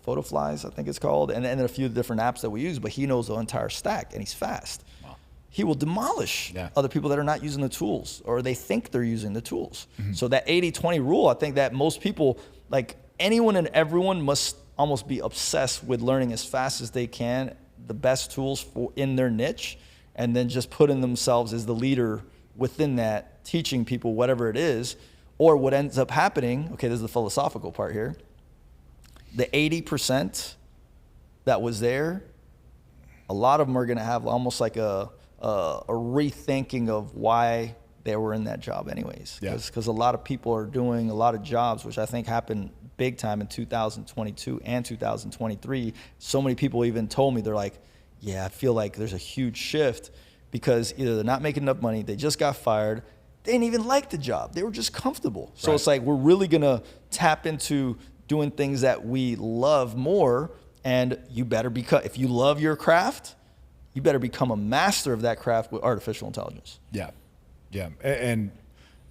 Photoflies, I think it's called, and then a few different apps that we use, but he knows the entire stack, and he's fast. Wow. He will demolish other people that are not using the tools, or they think they're using the tools. So that 80-20 rule, I think that most people, like anyone and everyone, must almost be obsessed with learning as fast as they can the best tools in their niche, and then just putting themselves as the leader within that, teaching people whatever it is. Or what ends up happening, okay, this is the philosophical part here, the 80% that was there, a lot of them are gonna have almost like a rethinking of why they were in that job anyways. Because a lot of people are doing a lot of jobs, which I think happened big time in 2022 and 2023. So many people even told me, they're like, yeah, I feel like there's a huge shift because either they're not making enough money, they just got fired, they didn't even like the job, they were just comfortable. So it's like, we're really gonna tap into doing things that we love more, and you better become, if you love your craft, you better become a master of that craft with artificial intelligence. Yeah, yeah. And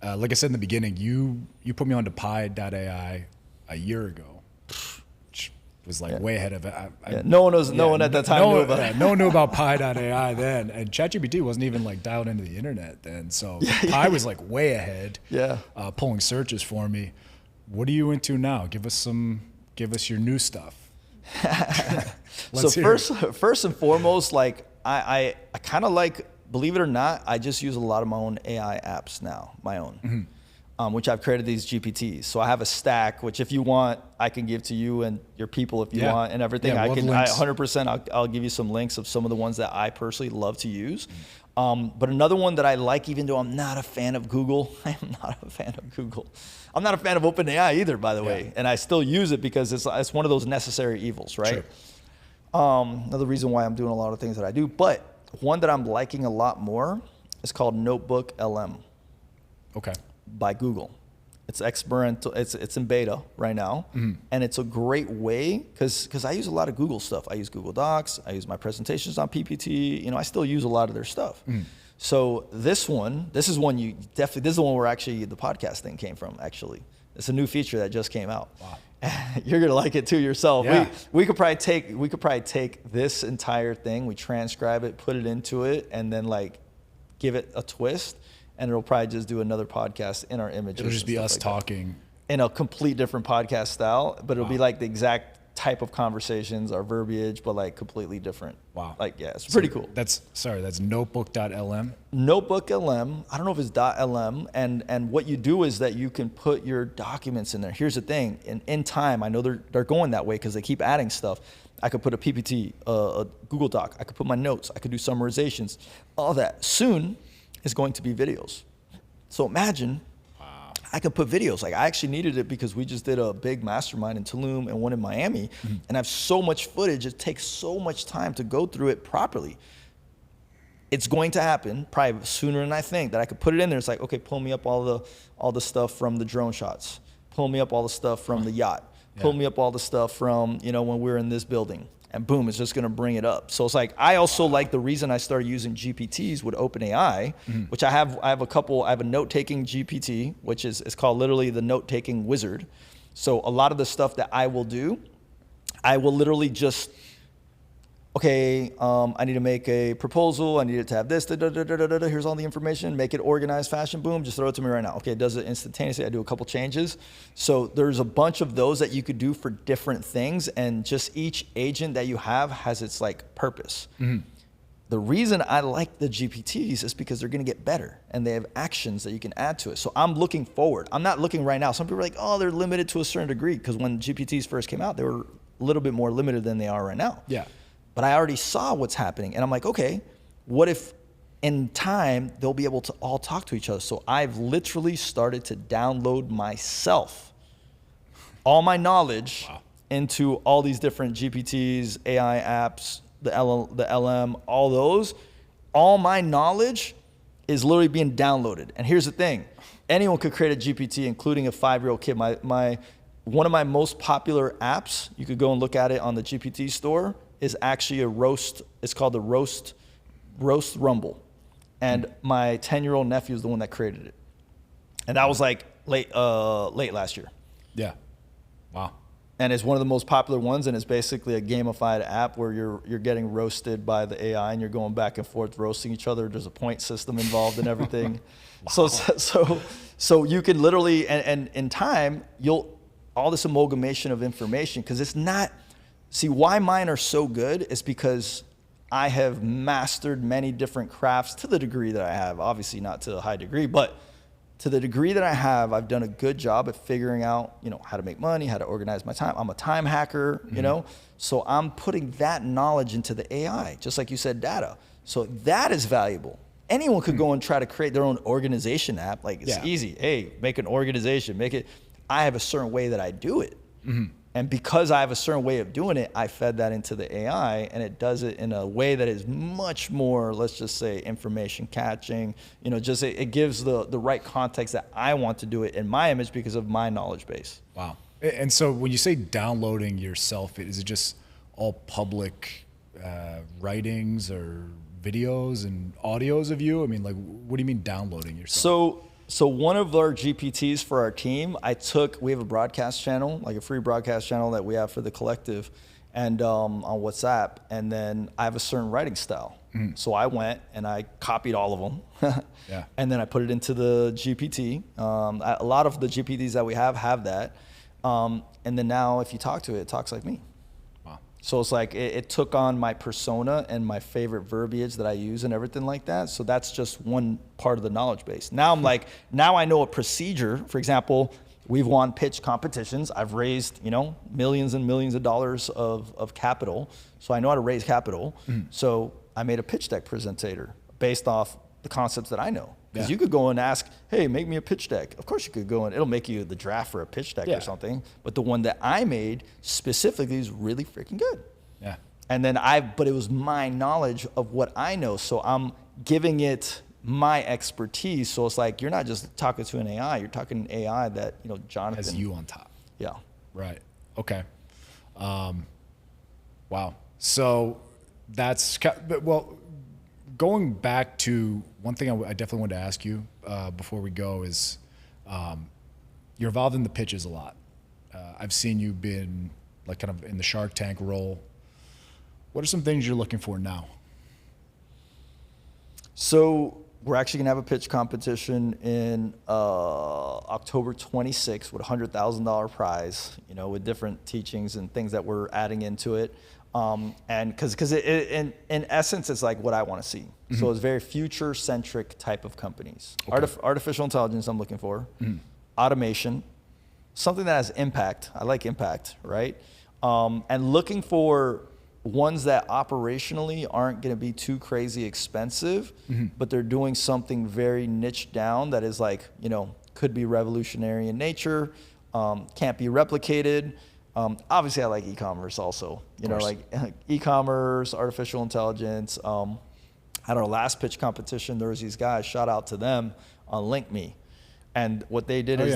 like I said in the beginning, you put me onto Pi.ai a year ago, which was like way ahead of it. No one at that time knew about it. No one knew about Pi.ai then, and ChatGPT wasn't even like dialed into the internet then. So Pi was like way ahead, pulling searches for me. What are you into now? Give us your new stuff. So first and foremost, like I kind of like, believe it or not, I just use a lot of my own AI apps now, my own, which I've created these GPTs. So I have a stack, which if you want, I can give to you and your people if you want, and everything. Yeah, 100%, I'll give you some links of some of the ones that I personally love to use. But another one that I like, even though I'm not a fan of Google, I am not a fan of Google. I'm not a fan of OpenAI either, by the way. And I still use it because it's one of those necessary evils, right? Another reason why I'm doing a lot of things that I do. But one that I'm liking a lot more is called Notebook LM. Okay. By Google. It's experimental. It's in beta right now, and it's a great way because I use a lot of Google stuff. I use Google Docs. I use my presentations on PPT. You know, I still use a lot of their stuff. So this is one this is the one where actually the podcast thing came from. Actually, it's a new feature that just came out. Wow. You're gonna like it too yourself. Yeah. We could probably take this entire thing, we transcribe it, put it into it, and then like give it a twist. And it'll probably just do another podcast in our images. It'll just be us talking. In a complete different podcast style, but it'll be like the exact type of conversations, our verbiage, but like completely different. Wow. Like, yeah, it's pretty cool. That's notebook.lm? Notebook.lm. I don't know if it's .lm. And what you do is that you can put your documents in there. Here's the thing. In time, I know they're going that way because they keep adding stuff. I could put a PPT, a Google Doc. I could put my notes. I could do summarizations. All that. Soon is going to be videos. So imagine, I could put videos. Like, I actually needed it because we just did a big mastermind in Tulum and one in Miami, and I have so much footage. It takes so much time to go through it properly. It's going to happen probably sooner than I think, that I could put it in there. It's like, okay, pull me up all the stuff from the drone shots. Pull me up all the stuff from the yacht. Pull me up all the stuff from, you know, when we were in this building. And boom, it's just gonna bring it up. So it's like, I also like the reason I started using GPTs with OpenAI, which I have a note-taking GPT, which is called literally the note-taking wizard. So a lot of the stuff that I will do, I will literally just, okay, I need to make a proposal. I need it to have this, here's all the information, make it organized fashion, boom, just throw it to me right now. Okay, it does it instantaneously. I do a couple changes. So there's a bunch of those that you could do for different things, and just each agent that you have has its like purpose. The reason I like the GPTs is because they're gonna get better and they have actions that you can add to it. So I'm looking forward. I'm not looking right now. Some people are like, oh, they're limited to a certain degree, because when GPTs first came out, they were a little bit more limited than they are right now. Yeah. But I already saw what's happening, and I'm like, okay, what if in time they'll be able to all talk to each other? So I've literally started to download myself, all my knowledge into all these different GPTs, AI apps, the LM, all those, all my knowledge is literally being downloaded. And here's the thing, anyone could create a GPT, including a 5-year-old kid. One of my most popular apps, you could go and look at it on the GPT store, is actually a roast. It's called the Roast Rumble. And my 10-year-old nephew is the one that created it. And that was like late last year. Yeah. Wow. And it's one of the most popular ones, and it's basically a gamified app where you're getting roasted by the AI, and you're going back and forth roasting each other. There's a point system involved in everything. Wow. So you can literally, and in time, all this amalgamation of information, because it's not, see why mine are so good is because I have mastered many different crafts to the degree that I have, obviously not to a high degree, but to the degree that I have, I've done a good job at figuring out, how to make money, how to organize my time. I'm a time hacker, so I'm putting that knowledge into the AI, just like you said, data. So that is valuable. Anyone could go and try to create their own organization app. Like it's easy. Hey, make an organization, make it. I have a certain way that I do it. And because I have a certain way of doing it, I fed that into the AI, and it does it in a way that is much more, let's just say, information catching. It gives the right context that I want to do it in my image because of my knowledge base. Wow. And so when you say downloading yourself, is it just all public writings or videos and audios of you? I mean, like, what do you mean downloading yourself? So one of our GPTs for our team, we have a broadcast channel, like a free broadcast channel that we have for the collective, and on WhatsApp, and then I have a certain writing style. So I went and I copied all of them, and then I put it into the GPT. A lot of the GPTs that we have that, and then now if you talk to it, it talks like me. So it's like it took on my persona and my favorite verbiage that I use and everything like that. So that's just one part of the knowledge base. Now I'm like, now I know a procedure. For example, we've won pitch competitions. I've raised, millions and millions of dollars of capital. So I know how to raise capital. So I made a pitch deck presentator based off the concepts that I know. Because you could go and ask, hey, make me a pitch deck. Of course you could go and it'll make you the draft for a pitch deck or something. But the one that I made specifically is really freaking good. Yeah. And then but it was my knowledge of what I know. So I'm giving it my expertise. So it's like, you're not just talking to an AI, you're talking an AI that, Jonathan. Has you on top. Yeah. Right. Okay. Wow. So going back to one thing I definitely wanted to ask you before we go is you're involved in the pitches a lot. I've seen you been like kind of in the Shark Tank role. What are some things you're looking for now? So we're actually gonna have a pitch competition in October 26th with a $100,000 prize, with different teachings and things that we're adding into it. And because in essence, it's like what I want to see. So it's very future-centric type of companies. Okay. Artificial intelligence I'm looking for. Automation, something that has impact. I like impact, right? And looking for ones that operationally aren't going to be too crazy expensive, but they're doing something very niche down that is like, could be revolutionary in nature, can't be replicated. Obviously I like e-commerce also, like e-commerce, artificial intelligence. At our last pitch competition, there was these guys, shout out to them on LinkMe. And what they did is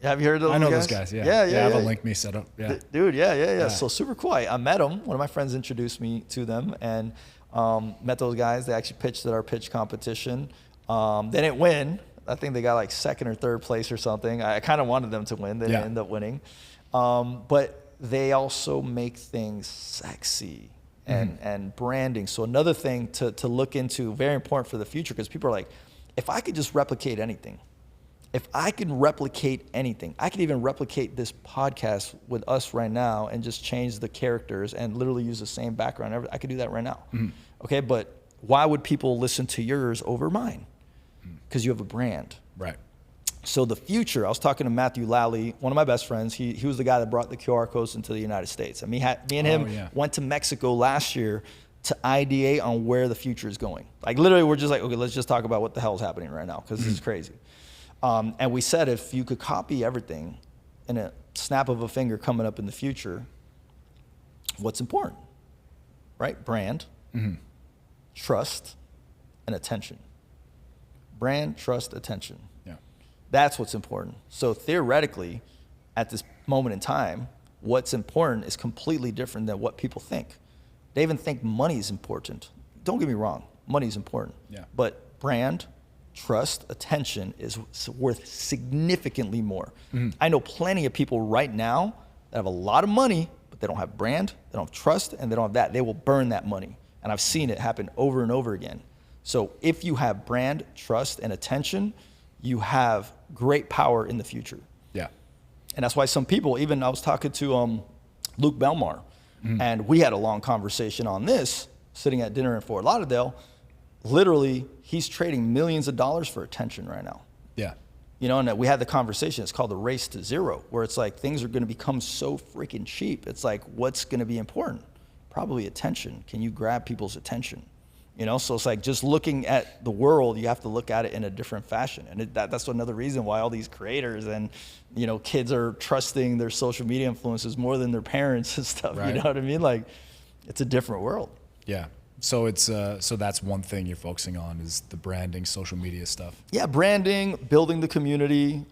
have you heard of those guys? I know those guys, yeah. I have a LinkMe set up, Dude, yeah. So super cool. I met them. One of my friends introduced me to them and met those guys. They actually pitched at our pitch competition. They didn't win. I think they got like second or third place or something. I kind of wanted them to win. They didn't end up winning. But they also make things sexy and branding. So another thing to look into, very important for the future, because people are like, if I could just replicate anything, if I can replicate anything, I could even replicate this podcast with us right now and just change the characters and literally use the same background. I could do that right now. Okay, but why would people listen to yours over mine? Because you have a brand. Right. So the future, I was talking to Matthew Lally, one of my best friends. He was the guy that brought the QR codes into the United States. Me and him went to Mexico last year to ideate on where the future is going. Like literally, we're just like, okay, let's just talk about what the hell is happening right now, because this is crazy. And we said if you could copy everything in a snap of a finger coming up in the future, what's important? right? Brand, trust, and attention. Brand, trust, attention. Yeah. That's what's important. So theoretically, at this moment in time, what's important is completely different than what people think. They even think money is important. Don't get me wrong, money is important. Yeah. But brand, trust, attention is worth significantly more. I know plenty of people right now that have a lot of money, but they don't have brand, they don't have trust, and they don't have that. They will burn that money. And I've seen it happen over and over again. So if you have brand, trust, and attention, you have great power in the future. Yeah. And that's why some people, even I was talking to Luke Belmar, and we had a long conversation on this, sitting at dinner in Fort Lauderdale. Literally, he's trading millions of dollars for attention right now. Yeah. You know, and we had the conversation, it's called the race to zero, where it's like things are gonna become so freaking cheap. It's like, what's gonna be important? Probably attention. Can you grab people's attention? You know, so it's like just looking at the world, you have to look at it in a different fashion. And that's another reason why all these creators and, you know, kids are trusting their social media influencers more than their parents and stuff. Right. You know what I mean? Like, it's a different world. Yeah. So it's so that's one thing you're focusing on is the branding, social media stuff. Yeah, branding, building the community,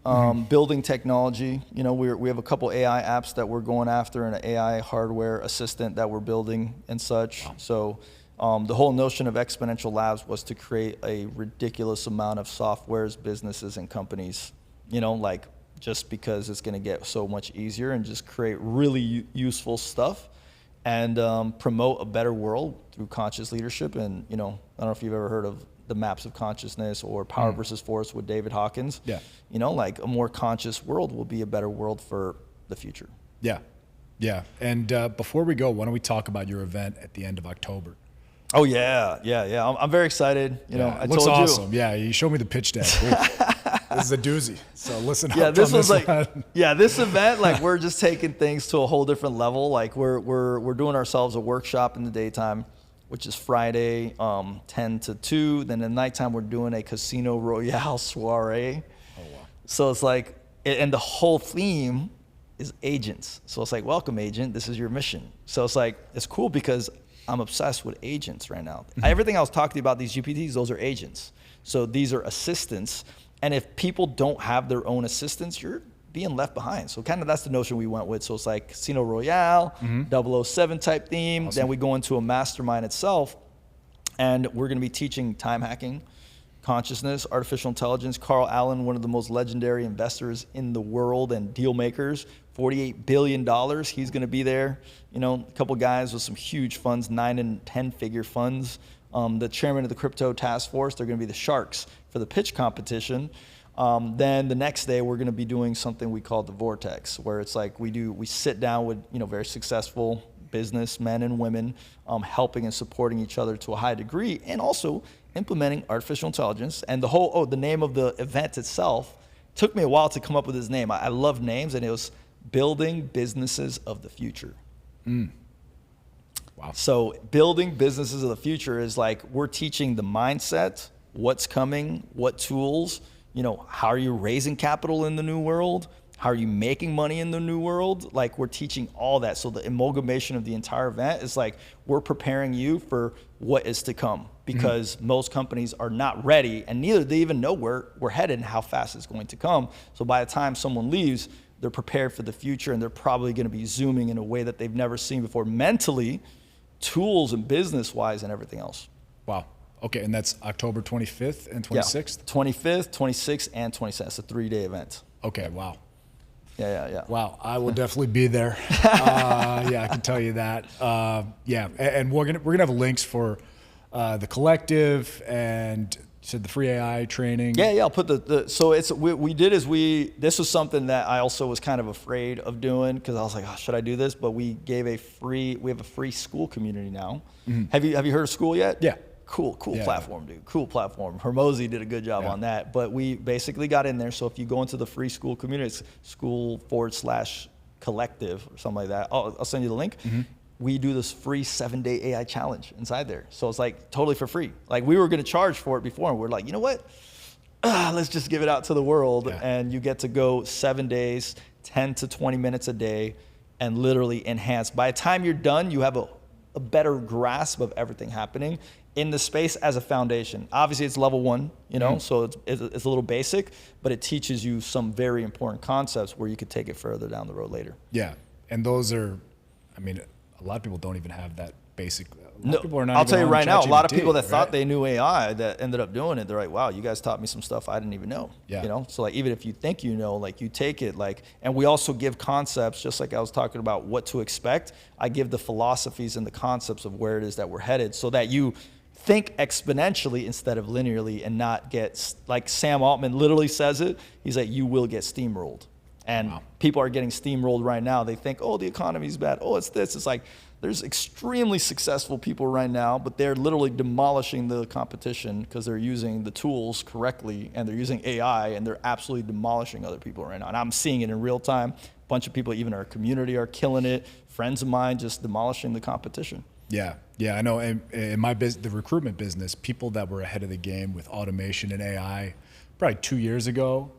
building technology. You know, we have a couple AI apps that we're going after and an AI hardware assistant that we're building and such. Wow. So the whole notion of Exponential Labs was to create a ridiculous amount of softwares, businesses, and companies, you know, like just because it's going to get so much easier and just create really useful stuff and promote a better world through conscious leadership. And, you know, I don't know if you've ever heard of the maps of consciousness or power versus force with David Hawkins. Yeah. You know, like a more conscious world will be a better world for the future. Yeah. Yeah. And before we go, why don't we talk about your event at the end of October? Oh yeah. I'm very excited. You know, it looks awesome. Yeah, you showed me the pitch deck. Cool. This is a doozy. So listen up. Yeah, this was like, one. yeah, this event, like we're just taking things to a whole different level. Like we're doing ourselves a workshop in the daytime, which is Friday, 10 to 2. Then at nighttime we're doing a Casino Royale soiree. Oh wow. So it's like, and the whole theme is agents. So it's like, welcome agent, this is your mission. So it's like, it's cool because I'm obsessed with agents right now. Everything I was talking about, these GPTs, those are agents. So these are assistants. And if people don't have their own assistants, you're being left behind. So kind of that's the notion we went with. So it's like Casino Royale, 007 type theme. Awesome. Then we go into a mastermind itself. And we're going to be teaching time hacking, consciousness, artificial intelligence. Carl Allen, one of the most legendary investors in the world and deal makers, $48 billion. He's going to be there. You know, a couple guys with some huge funds, 9 and 10 figure funds. The chairman of the crypto task force, they're going to be the sharks for the pitch competition. Then the next day we're going to be doing something we call the vortex, where it's like we sit down with, you know, very successful businessmen and women, helping and supporting each other to a high degree, and also implementing artificial intelligence. And the name of the event itself took me a while to come up with his name. I love names, and it was Building Businesses of the Future. Wow. So building businesses of the future is like we're teaching the mindset, what's coming, what tools, you know, how are you raising capital in the new world? How are you making money in the new world? Like we're teaching all that. So the amalgamation of the entire event is like we're preparing you for what is to come, because most companies are not ready, and neither they even know where we're headed and how fast it's going to come. So by the time someone leaves, they're prepared for the future, and they're probably going to be zooming in a way that they've never seen before mentally, tools and business-wise and everything else. Wow. Okay, and that's October 25th and 26th? Yeah, 25th, 26th, and 27th. It's a 3-day event. Okay, wow. Yeah. Wow, I will definitely be there. Yeah, I can tell you that. Yeah, and we're gonna have links for the collective and said the free AI training. Yeah. I'll put so it's this was something that I also was kind of afraid of doing, because I was like, oh, should I do this? But we have a free school community now. Have you heard of School yet? Yeah. Cool Yeah. platform, dude. Cool platform. Hormozy did a good job on that. But we basically got in there. So if you go into the free school community, it's school/collective or something like that. I'll send you the link. We do this free 7-day AI challenge inside there. So it's like totally for free. Like we were going to charge for it before, and we're like, you know what? Let's just give it out to the world. Yeah. And you get to go 7 days, 10 to 20 minutes a day, and literally enhance. By the time you're done, you have a better grasp of everything happening in the space as a foundation. Obviously, it's level 1, you know, so it's a little basic, but it teaches you some very important concepts where you could take it further down the road later. Yeah, and those are, I mean, a lot of people don't even have that basic. No, people are not I'll even tell you on right now, a lot of ChatGPT, people that thought right? they knew AI that ended up doing it, they're like, wow, you guys taught me some stuff I didn't even know. Yeah. You know, so like even if you think you know, like you take it like, and we also give concepts, just like I was talking about what to expect. I give the philosophies and the concepts of where it is that we're headed so that you think exponentially instead of linearly and not get, like Sam Altman literally says it, he's like, you will get steamrolled. And people are getting steamrolled right now. They think, oh, the economy's bad. Oh, it's this. It's like, there's extremely successful people right now, but they're literally demolishing the competition because they're using the tools correctly and they're using AI and they're absolutely demolishing other people right now. And I'm seeing it in real time. A bunch of people, even in our community, are killing it. Friends of mine just demolishing the competition. Yeah, I know. In my the recruitment business, people that were ahead of the game with automation and AI, probably 2 years ago,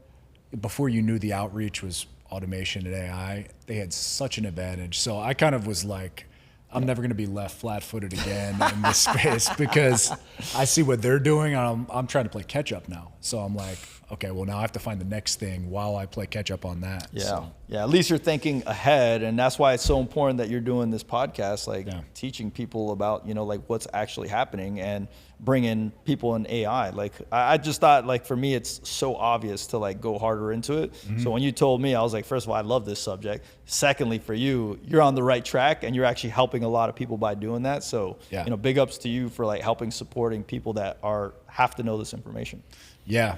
before you knew the outreach was automation and AI, they had such an advantage. So I kind of was like, I'm never going to be left flat-footed again in this space because I see what they're doing. And I'm trying to play catch-up now. So I'm like, okay, well, now I have to find the next thing while I play catch-up on that. Yeah, So, yeah. At least you're thinking ahead, and that's why it's so important that you're doing this podcast, like teaching people about, you know, like what's actually happening and bringing people in AI. Like I just thought, like for me, it's so obvious to like go harder into it. So when you told me, I was like, first of all, I love this subject. Secondly, for you, you're on the right track, and you're actually helping a lot of people by doing that. So you know, big ups to you for like helping, supporting people that have to know this information. Yeah.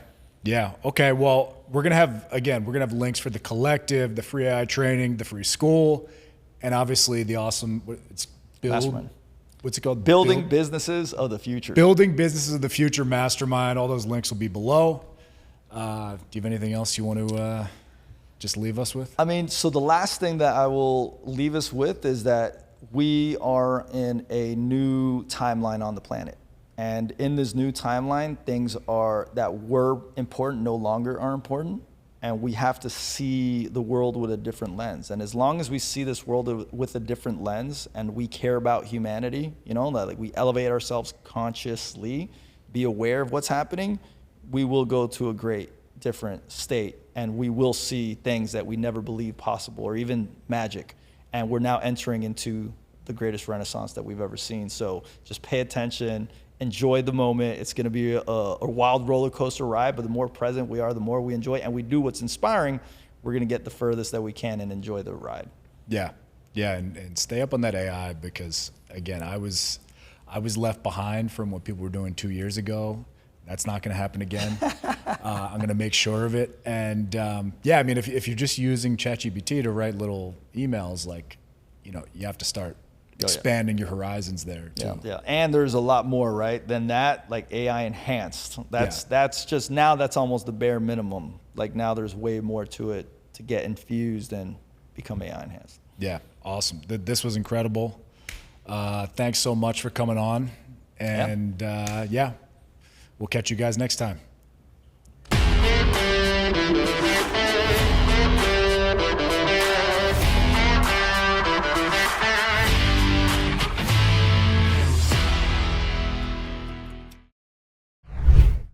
Okay. Well, we're going to have links for the collective, the free AI training, the free school, and obviously the awesome, Mastermind. What's it called? Building Businesses of the Future. Building Businesses of the Future Mastermind. All those links will be below. Do you have anything else you want to just leave us with? I mean, so the last thing that I will leave us with is that we are in a new timeline on the planet. And in this new timeline, things that were important no longer are important. And we have to see the world with a different lens. And as long as we see this world with a different lens and we care about humanity, you know, that like we elevate ourselves consciously, be aware of what's happening, we will go to a great different state and we will see things that we never believed possible or even magic. And we're now entering into the greatest renaissance that we've ever seen. So just pay attention. Enjoy the moment. It's going to be a wild roller coaster ride, but the more present we are, the more we enjoy, and we do what's inspiring, we're going to get the furthest that we can and enjoy the ride. Yeah, and stay up on that AI because again, I was left behind from what people were doing 2 years ago. That's not going to happen again. I'm going to make sure of it. And I mean, if you're just using ChatGPT to write little emails, like, you know, you have to start expanding your horizons there too. Yeah, and there's a lot more, right, than that, like AI enhanced. That's just, now that's almost the bare minimum. Like now there's way more to it to get infused and become AI enhanced. Yeah, awesome. This was incredible. Thanks so much for coming on. And we'll catch you guys next time.